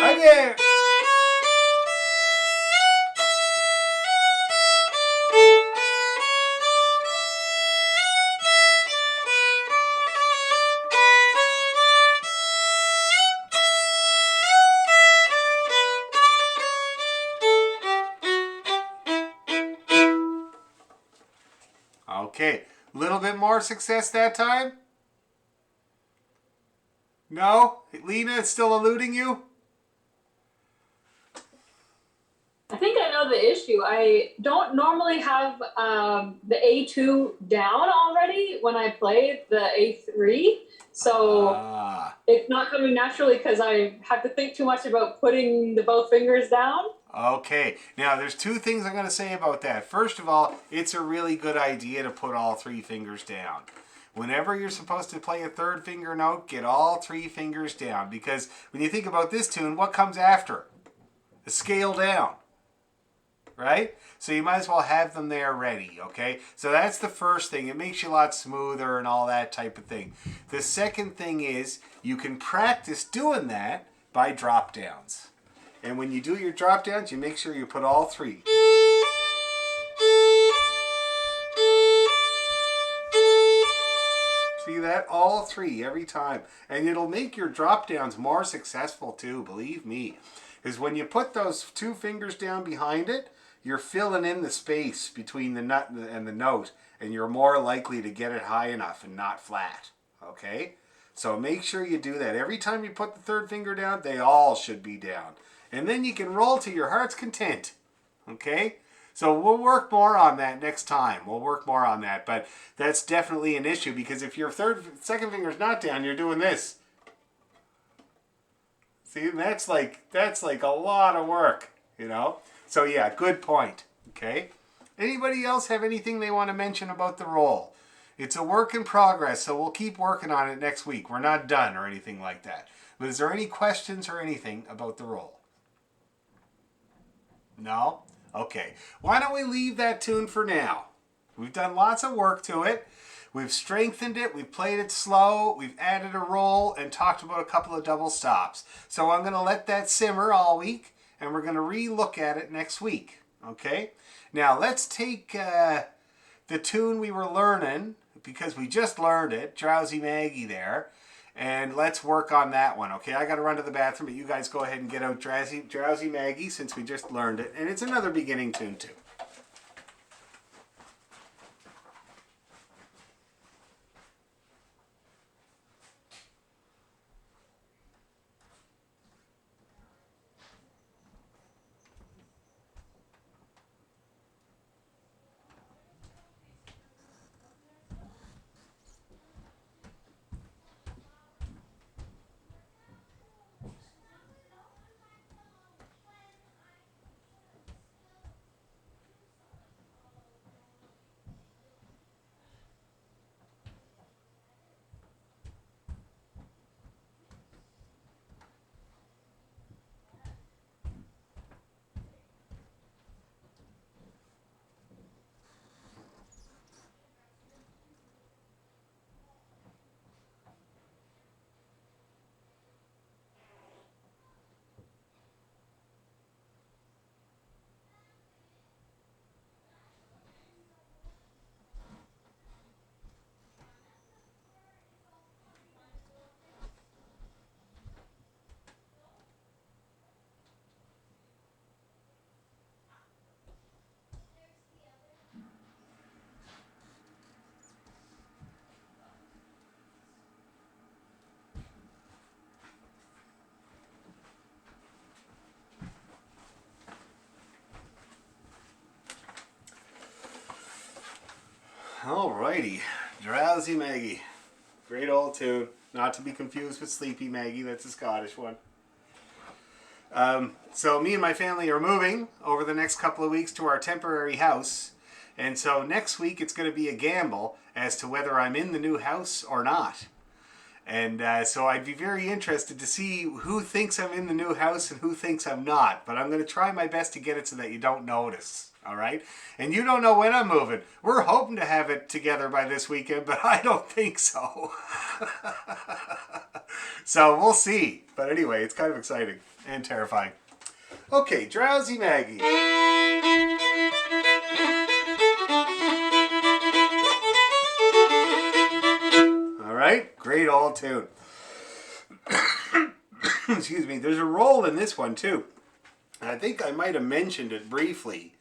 Again. Okay, a little bit more success that time? No? Lena is still eluding you? I think I know the issue. I don't normally have the A2 down already when I play the A3. So it's not coming naturally because I have to think too much about putting the both fingers down. Okay, now there's two things I'm going to say about that. First of all, it's a really good idea to put all three fingers down. Whenever you're supposed to play a third finger note, get all three fingers down. Because when you think about this tune, what comes after? The scale down. Right? So you might as well have them there ready, okay? So that's the first thing. It makes you a lot smoother and all that type of thing. The second thing is you can practice doing that by drop downs. And when you do your drop downs, you make sure you put all three. See that? All three every time. And it'll make your drop downs more successful too, believe me. Because when you put those two fingers down behind it, you're filling in the space between the nut and the note, and you're more likely to get it high enough and not flat. Okay? So make sure you do that. Every time you put the third finger down, they all should be down. And then you can roll to your heart's content. Okay? So we'll work more on that next time. We'll work more on that. But that's definitely an issue, because if your second finger's not down, you're doing this. See, that's like a lot of work, you know? So yeah, good point, okay? Anybody else have anything they want to mention about the roll? It's a work in progress, so we'll keep working on it next week. We're not done or anything like that. But is there any questions or anything about the roll? No? Okay. Why don't we leave that tune for now? We've done lots of work to it. We've strengthened it, we've played it slow, we've added a roll, and talked about a couple of double stops. So I'm going to let that simmer all week, and we're going to re-look at it next week. Okay? Now let's take the tune we were learning, because we just learned it, Drowsy Maggie there, and let's work on that one. Okay? I got to run to the bathroom, but you guys go ahead and get out Drowsy Maggie, since we just learned it, and it's another beginning tune too. Alrighty. Drowsy Maggie. Great old tune. Not to be confused with Sleepy Maggie. That's a Scottish one. So me and my family are moving over the next couple of weeks to our temporary house. And so next week it's going to be a gamble as to whether I'm in the new house or not. And so I'd be very interested to see who thinks I'm in the new house and who thinks I'm not. But I'm going to try my best to get it so that you don't notice. All right? And you don't know when I'm moving. We're hoping to have it together by this weekend, but I don't think so. So we'll see. But anyway, it's kind of exciting and terrifying. Okay, Drowsy Maggie. All right, great old tune. Excuse me, there's a roll in this one too. I think I might have mentioned it briefly.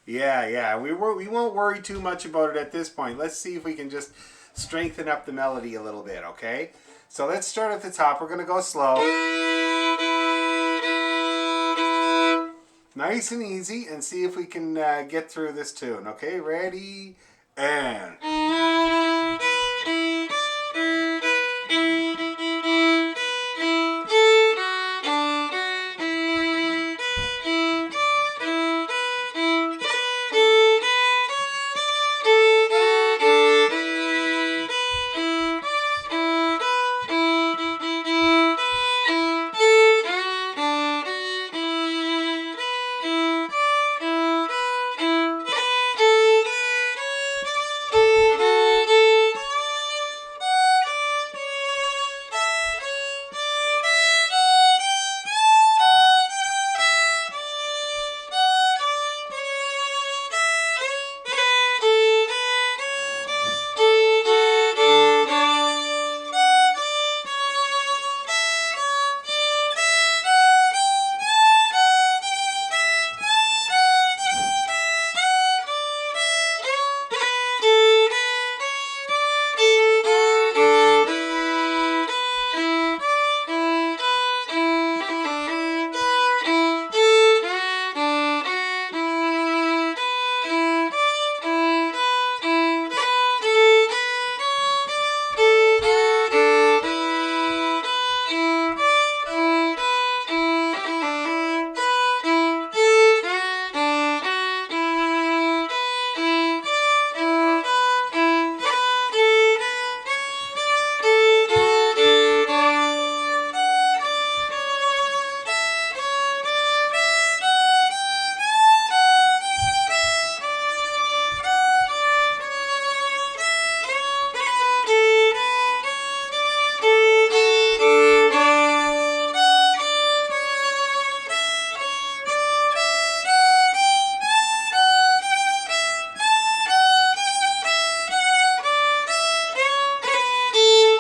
Yeah, we won't worry too much about it at this point. Let's see if we can just strengthen up the melody a little bit, okay? So let's start at the top. We're going to go slow. Nice and easy, and see if we can get through this tune, okay? Ready, and...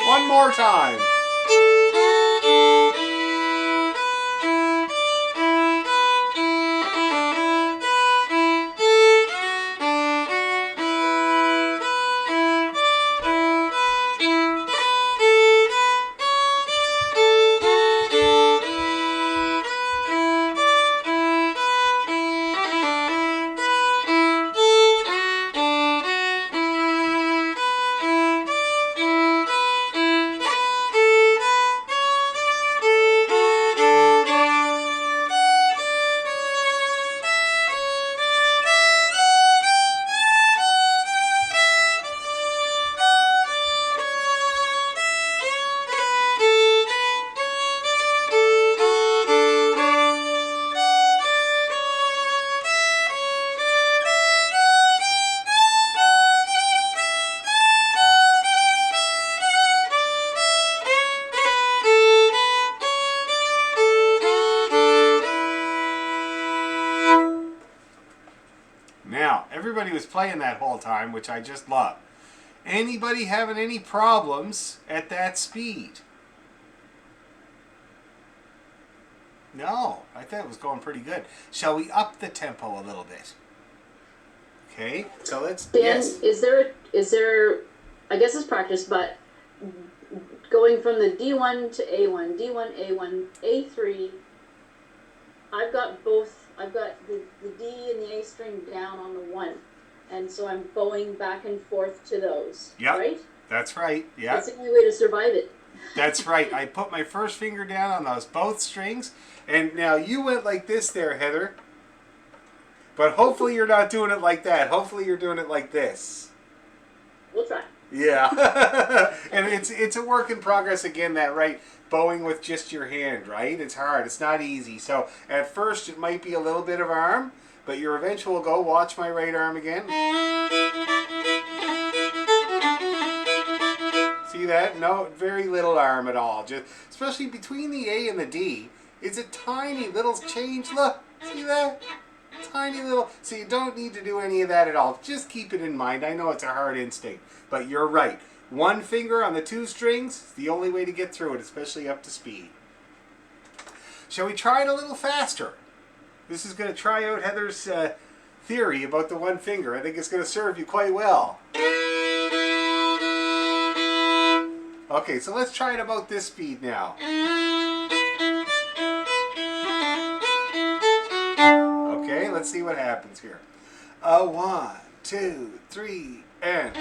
One more time. Now, everybody was playing that whole time, which I just love. Anybody having any problems at that speed? No, I thought it was going pretty good. Shall we up the tempo a little bit? Okay, so let's... Dan, yes. is there, I guess it's practice, but going from the D1 to A1, D1, A1, A3, I've got both, I've got the D and the A string down on the 1. and so I'm bowing back and forth to those. Yep. Right? That's right. Yeah. That's the only way to survive it. That's right. I put my first finger down on those both strings, and now you went like this there, Heather. But hopefully you're not doing it like that. Hopefully you're doing it like this. We'll try. Yeah. And it's a work in progress again, that right bowing with just your hand, right? It's hard. It's not easy. So at first it might be a little bit of arm, but your eventual go, watch my right arm again. See that? No, very little arm at all. Just especially between the A and the D, it's a tiny little change. Look, see that? Tiny little. So you don't need to do any of that at all. Just keep it in mind. I know it's a hard instinct, but you're right. One finger on the two strings is the only way to get through it, especially up to speed. Shall we try it a little faster? This is going to try out Heather's theory about the one finger. I think it's going to serve you quite well. Okay, so let's try it about this speed now. Okay, let's see what happens here. 1, 2, 3, and...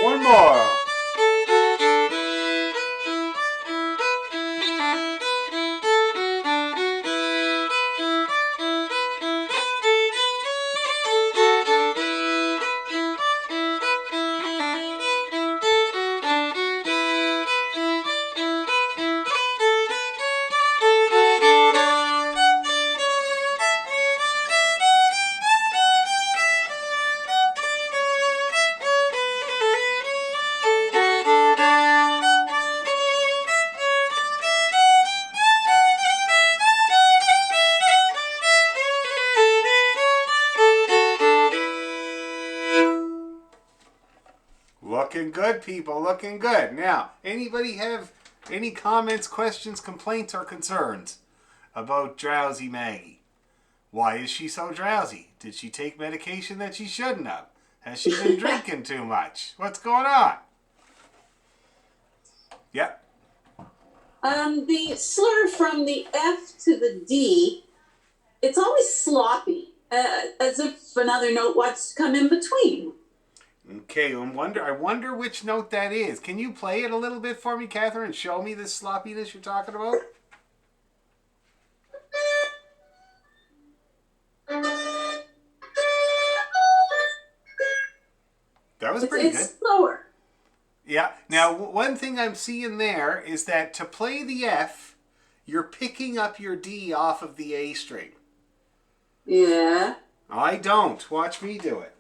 One more. Looking good, people. Looking good. Now, anybody have any comments, questions, complaints, or concerns about drowsy Maggie? Why is she so drowsy? Did she take medication that she shouldn't have? Has she been drinking too much? What's going on? Yep. The slur from the F to the D, it's always sloppy, as if another note wants to come in between. Okay, I wonder which note that is. Can you play it a little bit for me, Catherine, and show me this sloppiness you're talking about? That was pretty good. It's slower. Yeah. Now, one thing I'm seeing there is that to play the F, you're picking up your D off of the A string. Yeah. I don't. Watch me do it.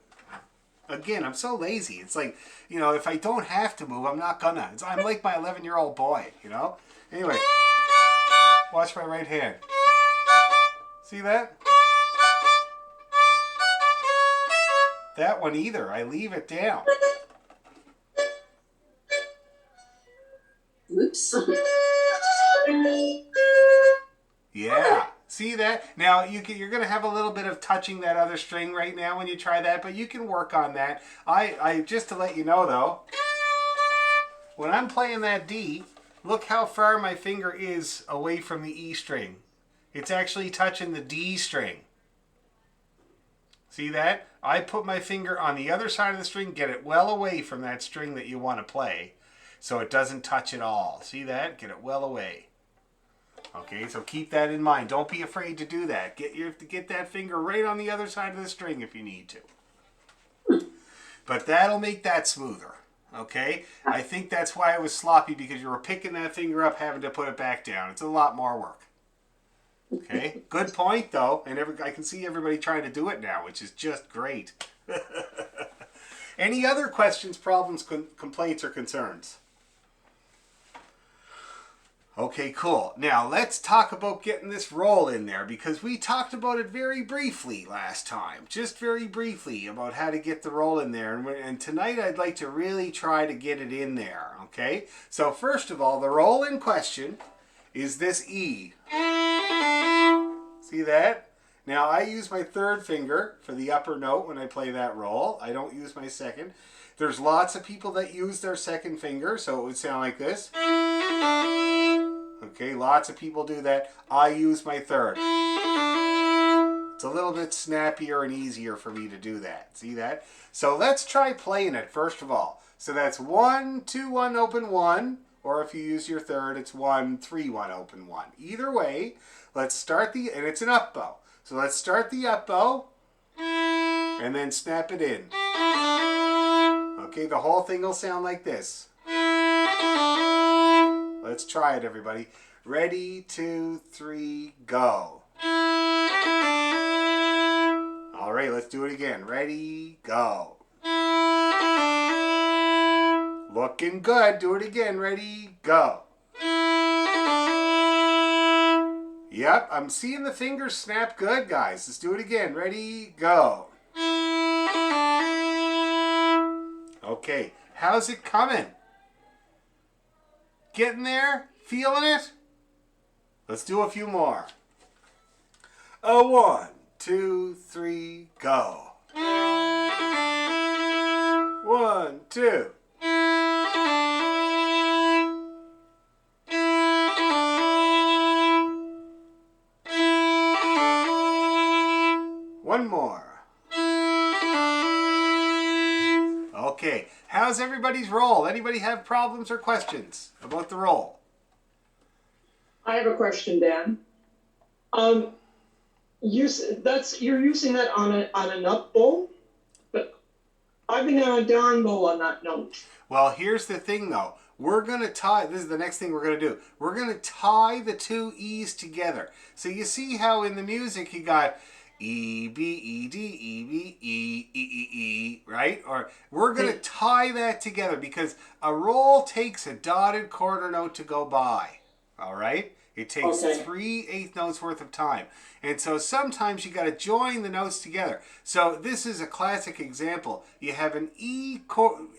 Again, I'm so lazy. It's like, if I don't have to move, I'm not gonna. I'm like my 11-year-old boy, Anyway, watch my right hand. See that? That one either. I leave it down. Oops. Yeah. See that? Now, you're going to have a little bit of touching that other string right now when you try that, but you can work on that. I just to let you know, though, when I'm playing that D, look how far my finger is away from the E string. It's actually touching the D string. See that? I put my finger on the other side of the string, get it well away from that string that you want to play so it doesn't touch at all. See that? Get it well away. Okay, so keep that in mind. Don't be afraid to do that. Get that finger right on the other side of the string if you need to. But that'll make that smoother. Okay? I think that's why it was sloppy, because you were picking that finger up, having to put it back down. It's a lot more work. Okay? Good point, though. And I can see everybody trying to do it now, which is just great. Any other questions, problems, complaints, or concerns? Okay, cool. Now, let's talk about getting this roll in there, because we talked about it very briefly last time. Just very briefly about how to get the roll in there. And tonight I'd like to really try to get it in there, okay? So first of all, the roll in question is this E. See that? Now, I use my third finger for the upper note when I play that roll. I don't use my second. There's lots of people that use their second finger, so it would sound like this. Okay, lots of people do that. I use my third. It's a little bit snappier and easier for me to do that. See that? So let's try playing it first of all. So that's 1, 2, 1, open 1. Or if you use your third, it's 1, 3, 1, open 1. Either way, let's start and it's an up bow. So let's start the up bow and then snap it in. Okay, the whole thing will sound like this. Let's try it, everybody. Ready, 2, 3, go. All right, let's do it again. Ready, go. Looking good. Do it again. Ready, go. Yep, I'm seeing the fingers snap good, guys. Let's do it again. Ready, go. Okay, how's it coming? Getting there? Feeling it? Let's do a few more. 1, 2, 3, go. 1, 2. One more. Okay, how's everybody's roll? Anybody have problems or questions about the roll? I have a question, Dan. You're using that on an up bow, but I've been on a down bow on that note. Well, here's the thing though. We're going to tie, this is the next thing we're going to do. We're going to tie the two E's together. So you see how in the music you got E, B, E, D, E, B, E, E, E, E, right? Or we're going to tie that together because a roll takes a dotted quarter note to go by. All right? It takes 3/8 notes worth of time. And so sometimes you got to join the notes together. So this is a classic example. You have an E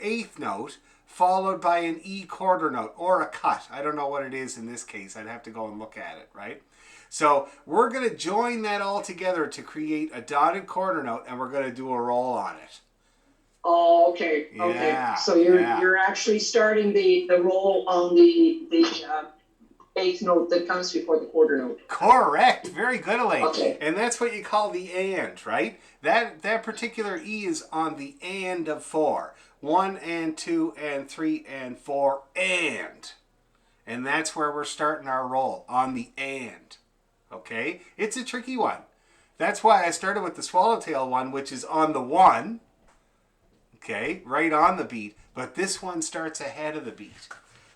eighth note followed by an E quarter note or a cut. I don't know what it is in this case. I'd have to go and look at it, right? So we're going to join that all together to create a dotted quarter note, and we're going to do a roll on it. Oh, okay. Yeah, okay. So you're actually starting the roll on the eighth note that comes before the quarter note. Correct. Very good, Elaine. Okay. And that's what you call the and, right? That particular E is on the and of 4. 1 and 2 and 3 and 4 and. And that's where we're starting our roll, on the and. Okay? It's a tricky one. That's why I started with the swallowtail one, which is on the 1. Okay? Right on the beat. But this one starts ahead of the beat.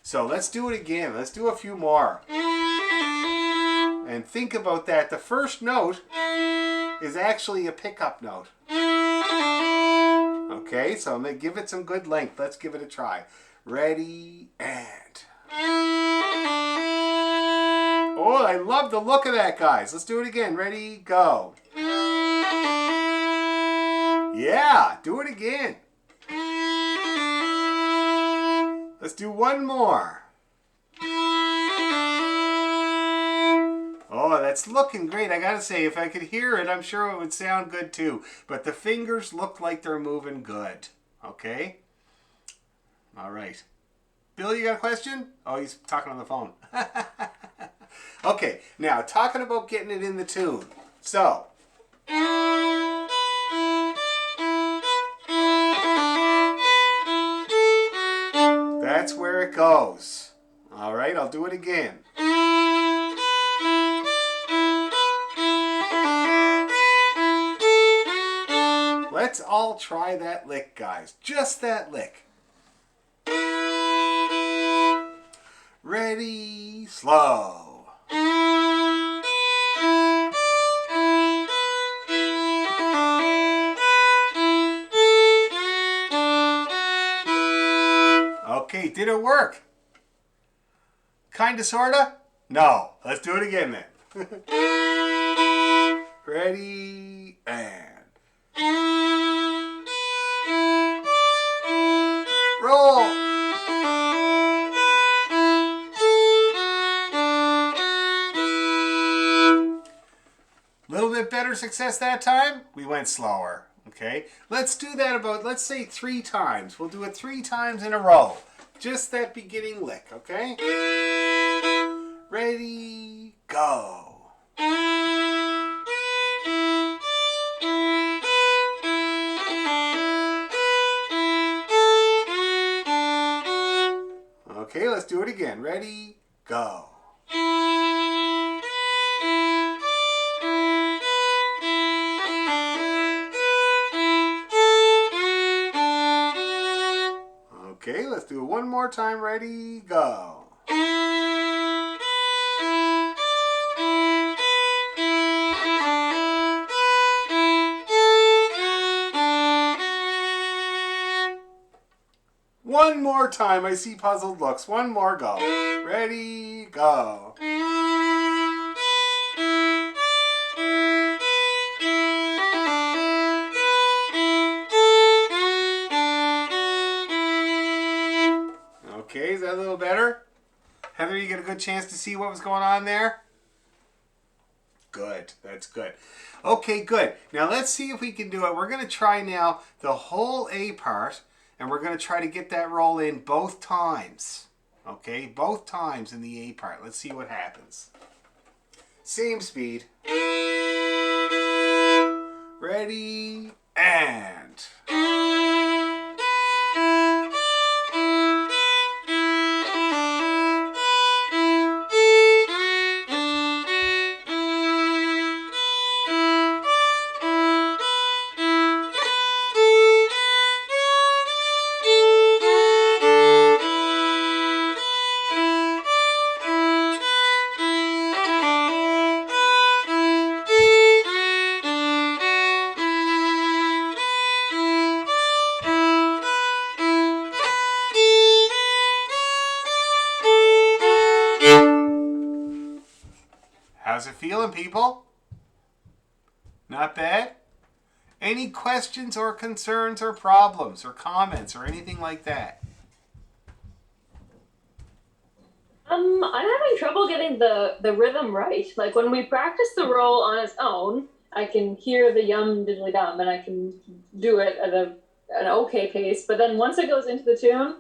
So let's do it again. Let's do a few more. And think about that. The first note is actually a pickup note. Okay, so I'm going to give it some good length. Let's give it a try. Ready, and... Oh, I love the look of that, guys. Let's do it again. Ready, go. Yeah, do it again. Let's do one more. Oh, that's looking great. I gotta say, if I could hear it, I'm sure it would sound good too. But the fingers look like they're moving good. Okay? All right. Bill, you got a question? Oh, he's talking on the phone. Okay, now talking about getting it in the tune. So. That's where it goes. All right, I'll do it again. Let's all try that lick, guys. Just that lick. Ready, slow. Okay, did it work? Kinda, sorta? No. Let's do it again then. Ready, and roll. Little bit better success that time. We went slower. Okay, let's do that about, let's say 3 times. We'll do it 3 times in a row. Just that beginning lick, okay? Ready, go. Okay, let's do it again. Ready, go. Okay, let's do it one more time. Ready, go. One more time. I see puzzled looks. One more go. Ready, go. Okay, is that a little better? Heather, you get a good chance to see what was going on there? Good, that's good. Okay, good. Now let's see if we can do it. We're going to try now the whole A part, and we're going to try to get that roll in both times. Okay, both times in the A part. Let's see what happens. Same speed. Ready, and... How's it feeling, people? Not bad? Any questions or concerns or problems or comments or anything like that? I'm having trouble getting the rhythm right. Like when we practice the roll on its own, I can hear the yum diddly dum and I can do it at an okay pace. But then once it goes into the tune,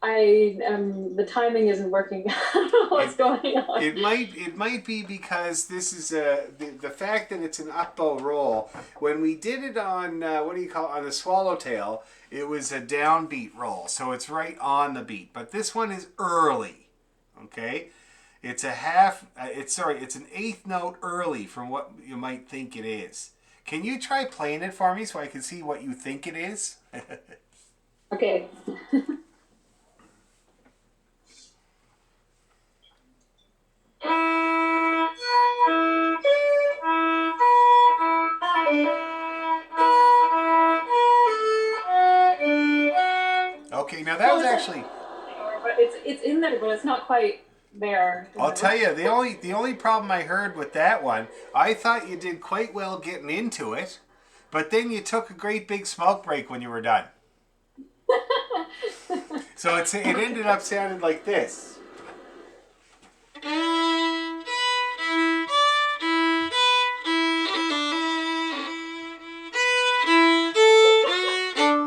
the timing isn't working. I don't know what's going on. It might be because this is the fact that it's an up bow roll. When we did it on on the swallowtail, it was a downbeat roll, so it's right on the beat. But this one is early. Okay, it's a half. It's an eighth note early from what you might think it is. Can you try playing it for me so I can see what you think it is? Okay. Okay, now that was actually... But it's in there, but it's not quite there. I'll tell you, the only problem I heard with that one, I thought you did quite well getting into it, but then you took a great big smoke break when you were done. So it ended up sounding like this.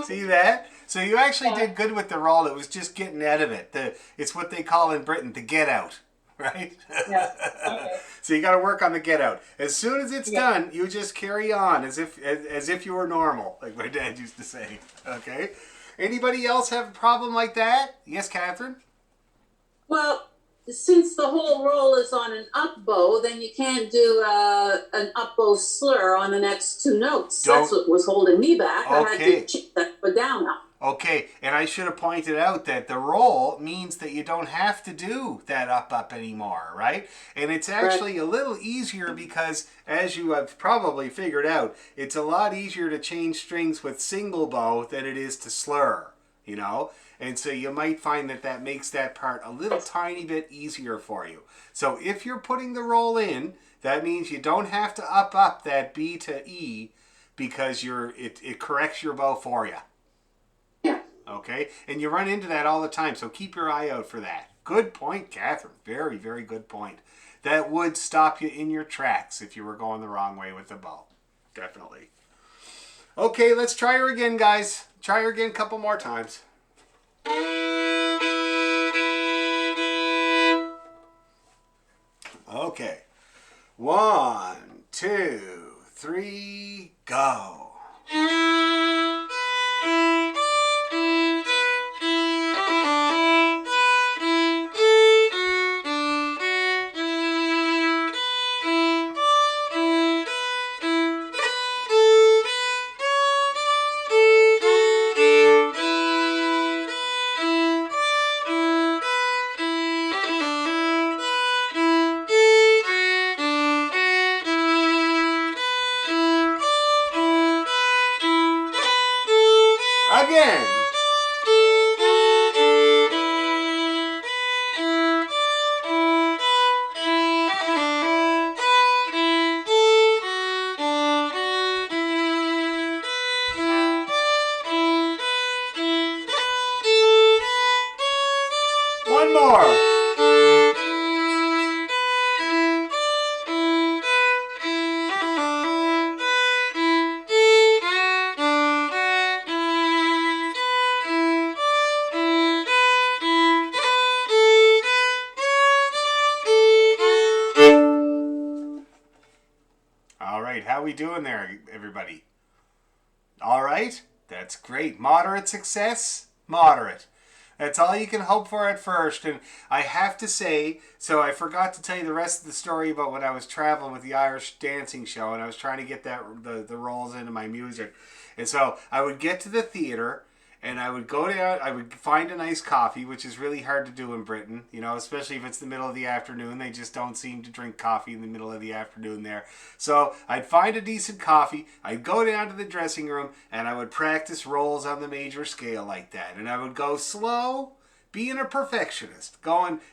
See that? So you actually did good with the roll. It was just getting out of it. It's what they call in Britain the get out, right? Yeah. Okay. So you got to work on the get out. As soon as it's done, you just carry on as if you were normal, like my dad used to say. Okay. Anybody else have a problem like that? Yes, Catherine? Well, since the whole roll is on an up bow, then you can't do an up bow slur on the next two notes. That's what was holding me back. I had to chip that for down up. Okay, and I should have pointed out that the roll means that you don't have to do that up anymore, right? And it's actually a little easier because, as you have probably figured out, it's a lot easier to change strings with single bow than it is to slur, you know? And so you might find that that makes that part a little tiny bit easier for you. So if you're putting the roll in, that means you don't have to up that B to E because it corrects your bow for you. Okay, and you run into that all the time, so keep your eye out for that. Good point, Catherine. Very, very good point. That would stop you in your tracks if you were going the wrong way with the bow. Definitely. Okay, let's try her again, guys. Try her again a couple more times. Okay. 1, 2, 3, go. Again. One more. All right, how we doing there, everybody? All right, that's great. Moderate success? Moderate. That's all you can hope for at first. And I have to say, so I forgot to tell you the rest of the story about when I was traveling with the Irish dancing show and I was trying to get the rolls into my music. And so I would get to the theater and I would go down, I would find a nice coffee, which is really hard to do in Britain, you know, especially if it's the middle of the afternoon. They just don't seem to drink coffee in the middle of the afternoon there. So I'd find a decent coffee, I'd go down to the dressing room, and I would practice rolls on the major scale like that. And I would go slow, being a perfectionist,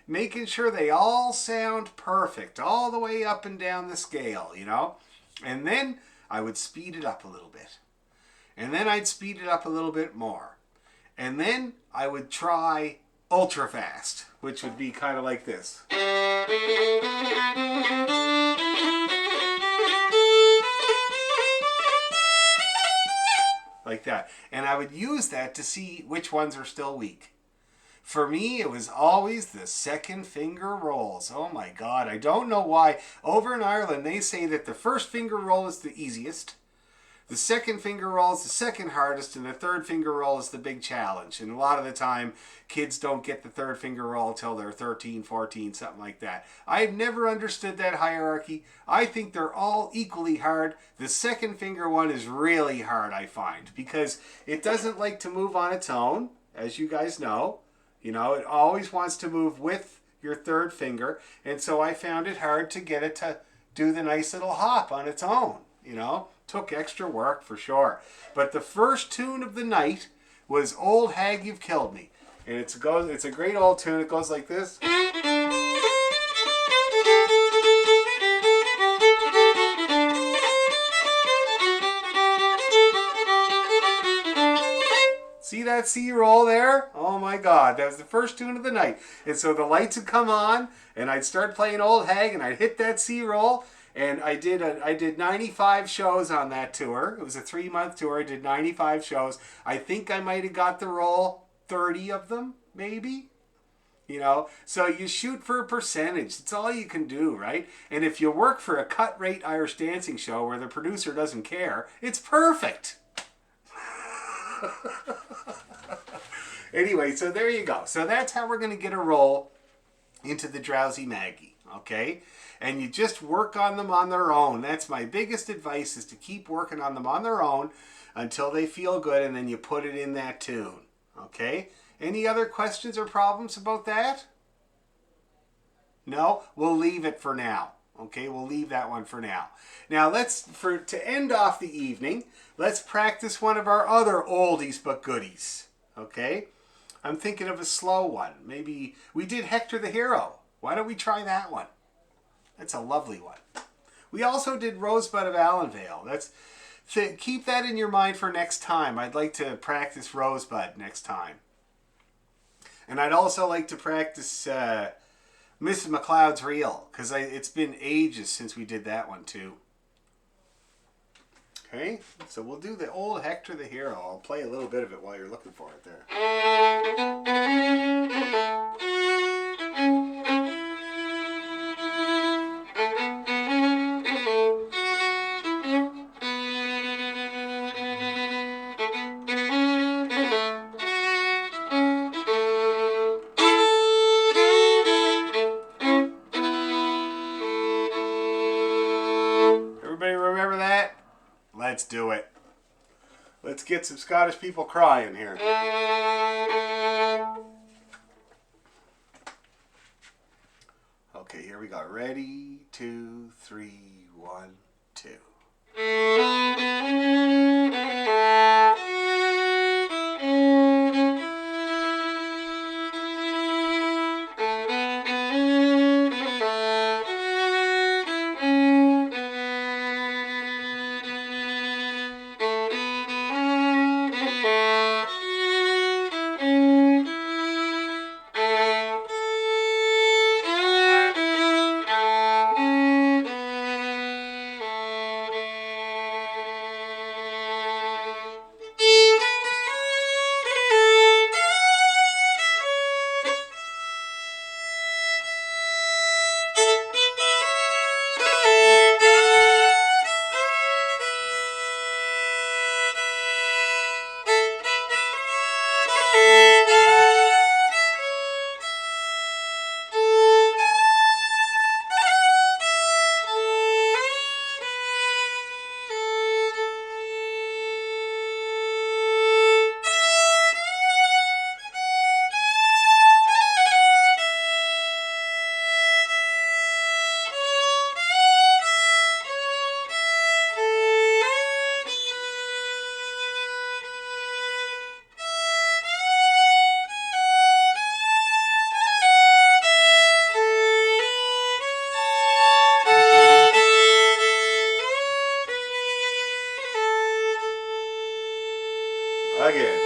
making sure they all sound perfect, all the way up and down the scale, you know. And then I would speed it up a little bit. And then I'd speed it up a little bit more. And then I would try ultra fast, which would be kind of like this. Like that. And I would use that to see which ones are still weak. For me, it was always the second finger rolls. Oh my God, I don't know why. Over in Ireland, they say that the first finger roll is the easiest. The second finger roll is the second hardest, and the third finger roll is the big challenge. And a lot of the time, kids don't get the third finger roll till they're 13, 14, something like that. I've never understood that hierarchy. I think they're all equally hard. The second finger one is really hard, I find, because it doesn't like to move on its own, as you guys know. You know, it always wants to move with your third finger, and so I found it hard to get it to do the nice little hop on its own, you know. Took extra work for sure. But the first tune of the night was Old Hag You've Killed Me. And it's a great old tune. It goes like this. See that C roll there? Oh my God, that was the first tune of the night. And so the lights would come on, and I'd start playing Old Hag, and I'd hit that C roll, and I did 95 shows on that tour. It was a 3-month tour. I did 95 shows. I think I might have got the roll 30 of them, maybe. You know, so you shoot for a percentage. It's all you can do, right? And if you work for a cut-rate Irish dancing show where the producer doesn't care, it's perfect. Anyway, so there you go. So that's how we're going to get a roll into the Drowsy Maggie, okay? And you just work on them on their own. That's my biggest advice, is to keep working on them on their own until they feel good, and then you put it in that tune, okay? Any other questions or problems about that? No? We'll leave it for now. Okay, we'll leave that one for now. Now to end off the evening, let's practice one of our other oldies but goodies. Okay? I'm thinking of a slow one. Maybe we did Hector the Hero. Why don't we try that one? That's a lovely one. We also did Rosebud of Allenvale. Keep that in your mind for next time. I'd like to practice Rosebud next time. And I'd also like to practice Mrs. McLeod's Reel, because it's been ages since we did that one too. Okay, so we'll do the old Hector the Hero. I'll play a little bit of it while you're looking for it there. Everybody remember that? Let's do it. Let's get some Scottish people crying here. Okay, here we go. Ready, 2, 3, 1, 2. Again.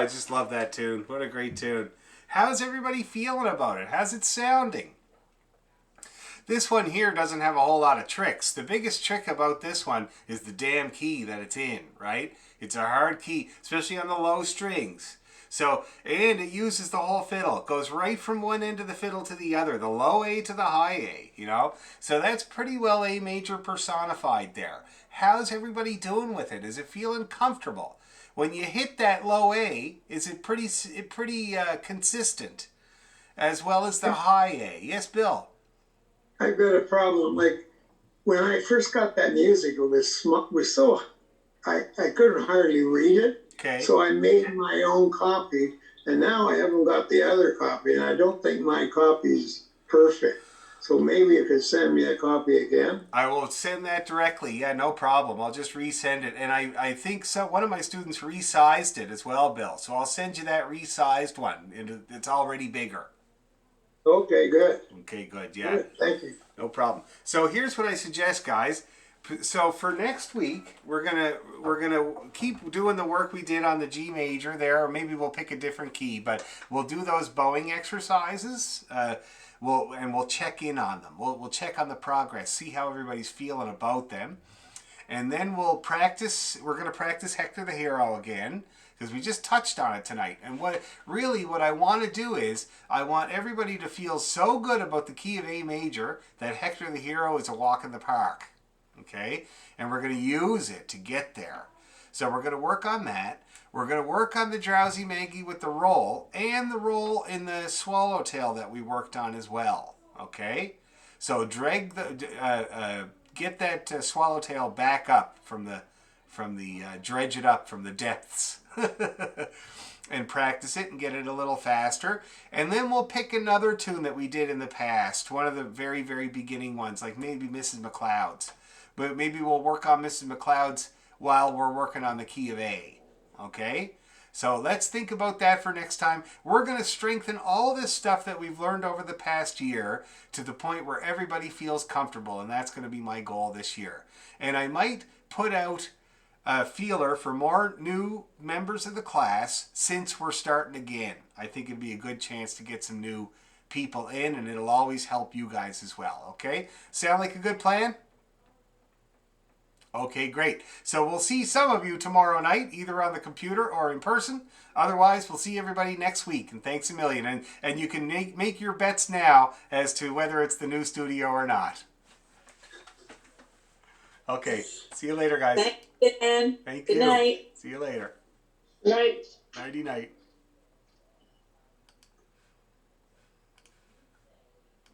I just love that tune. What a great tune. How's everybody feeling about it? How's it sounding? This one here doesn't have a whole lot of tricks. The biggest trick about this one is the damn key that it's in, right? It's a hard key, especially on the low strings. So, and it uses the whole fiddle. It goes right from one end of the fiddle to the other, the low A to the high A, you know? So that's pretty well A major personified there. How's everybody doing with it? Is it feeling comfortable? When you hit that low A, is it pretty consistent? As well as the high A. Yes, Bill? I've got a problem. Like, when I first got that music, it was so, I couldn't hardly read it. Okay. So I made my own copy, and now I haven't got the other copy, and I don't think my copy's perfect. So maybe you could send me a copy again. I will send that directly. Yeah, no problem. I'll just resend it. And I think one of my students resized it as well, Bill. So I'll send you that resized one. It's already bigger. Okay, good. Okay, good. Yeah. Good. Thank you. No problem. So here's what I suggest, guys. So for next week, we're gonna keep doing the work we did on the G major there, or maybe we'll pick a different key, but we'll do those bowing exercises. We'll check in on them. We'll check on the progress, see how everybody's feeling about them, and then we'll practice. We're gonna practice Hector the Hero again, because we just touched on it tonight. And what I want to do is I want everybody to feel so good about the key of A major that Hector the Hero is a walk in the park. Okay? And we're going to use it to get there. So we're going to work on that. We're going to work on the Drowsy Maggie with the roll and the roll in the swallowtail that we worked on as well. Okay? So drag get that swallowtail back up from the dredge it up from the depths and practice it and get it a little faster. And then we'll pick another tune that we did in the past, one of the very, very beginning ones, like maybe Mrs. McLeod's. But maybe we'll work on Mrs. McLeod's while we're working on the key of A. Okay? So let's think about that for next time. We're going to strengthen all this stuff that we've learned over the past year to the point where everybody feels comfortable, and that's going to be my goal this year. And I might put out a feeler for more new members of the class since we're starting again. I think it'd be a good chance to get some new people in, and it'll always help you guys as well. Okay? Sound like a good plan? Okay, great. So we'll see some of you tomorrow night, either on the computer or in person. Otherwise, we'll see everybody next week. And thanks a million. And you can make your bets now as to whether it's the new studio or not. Okay. See you later, guys. Thank you, Dan. Thank Good you. night. See you later. Right. Nighty night.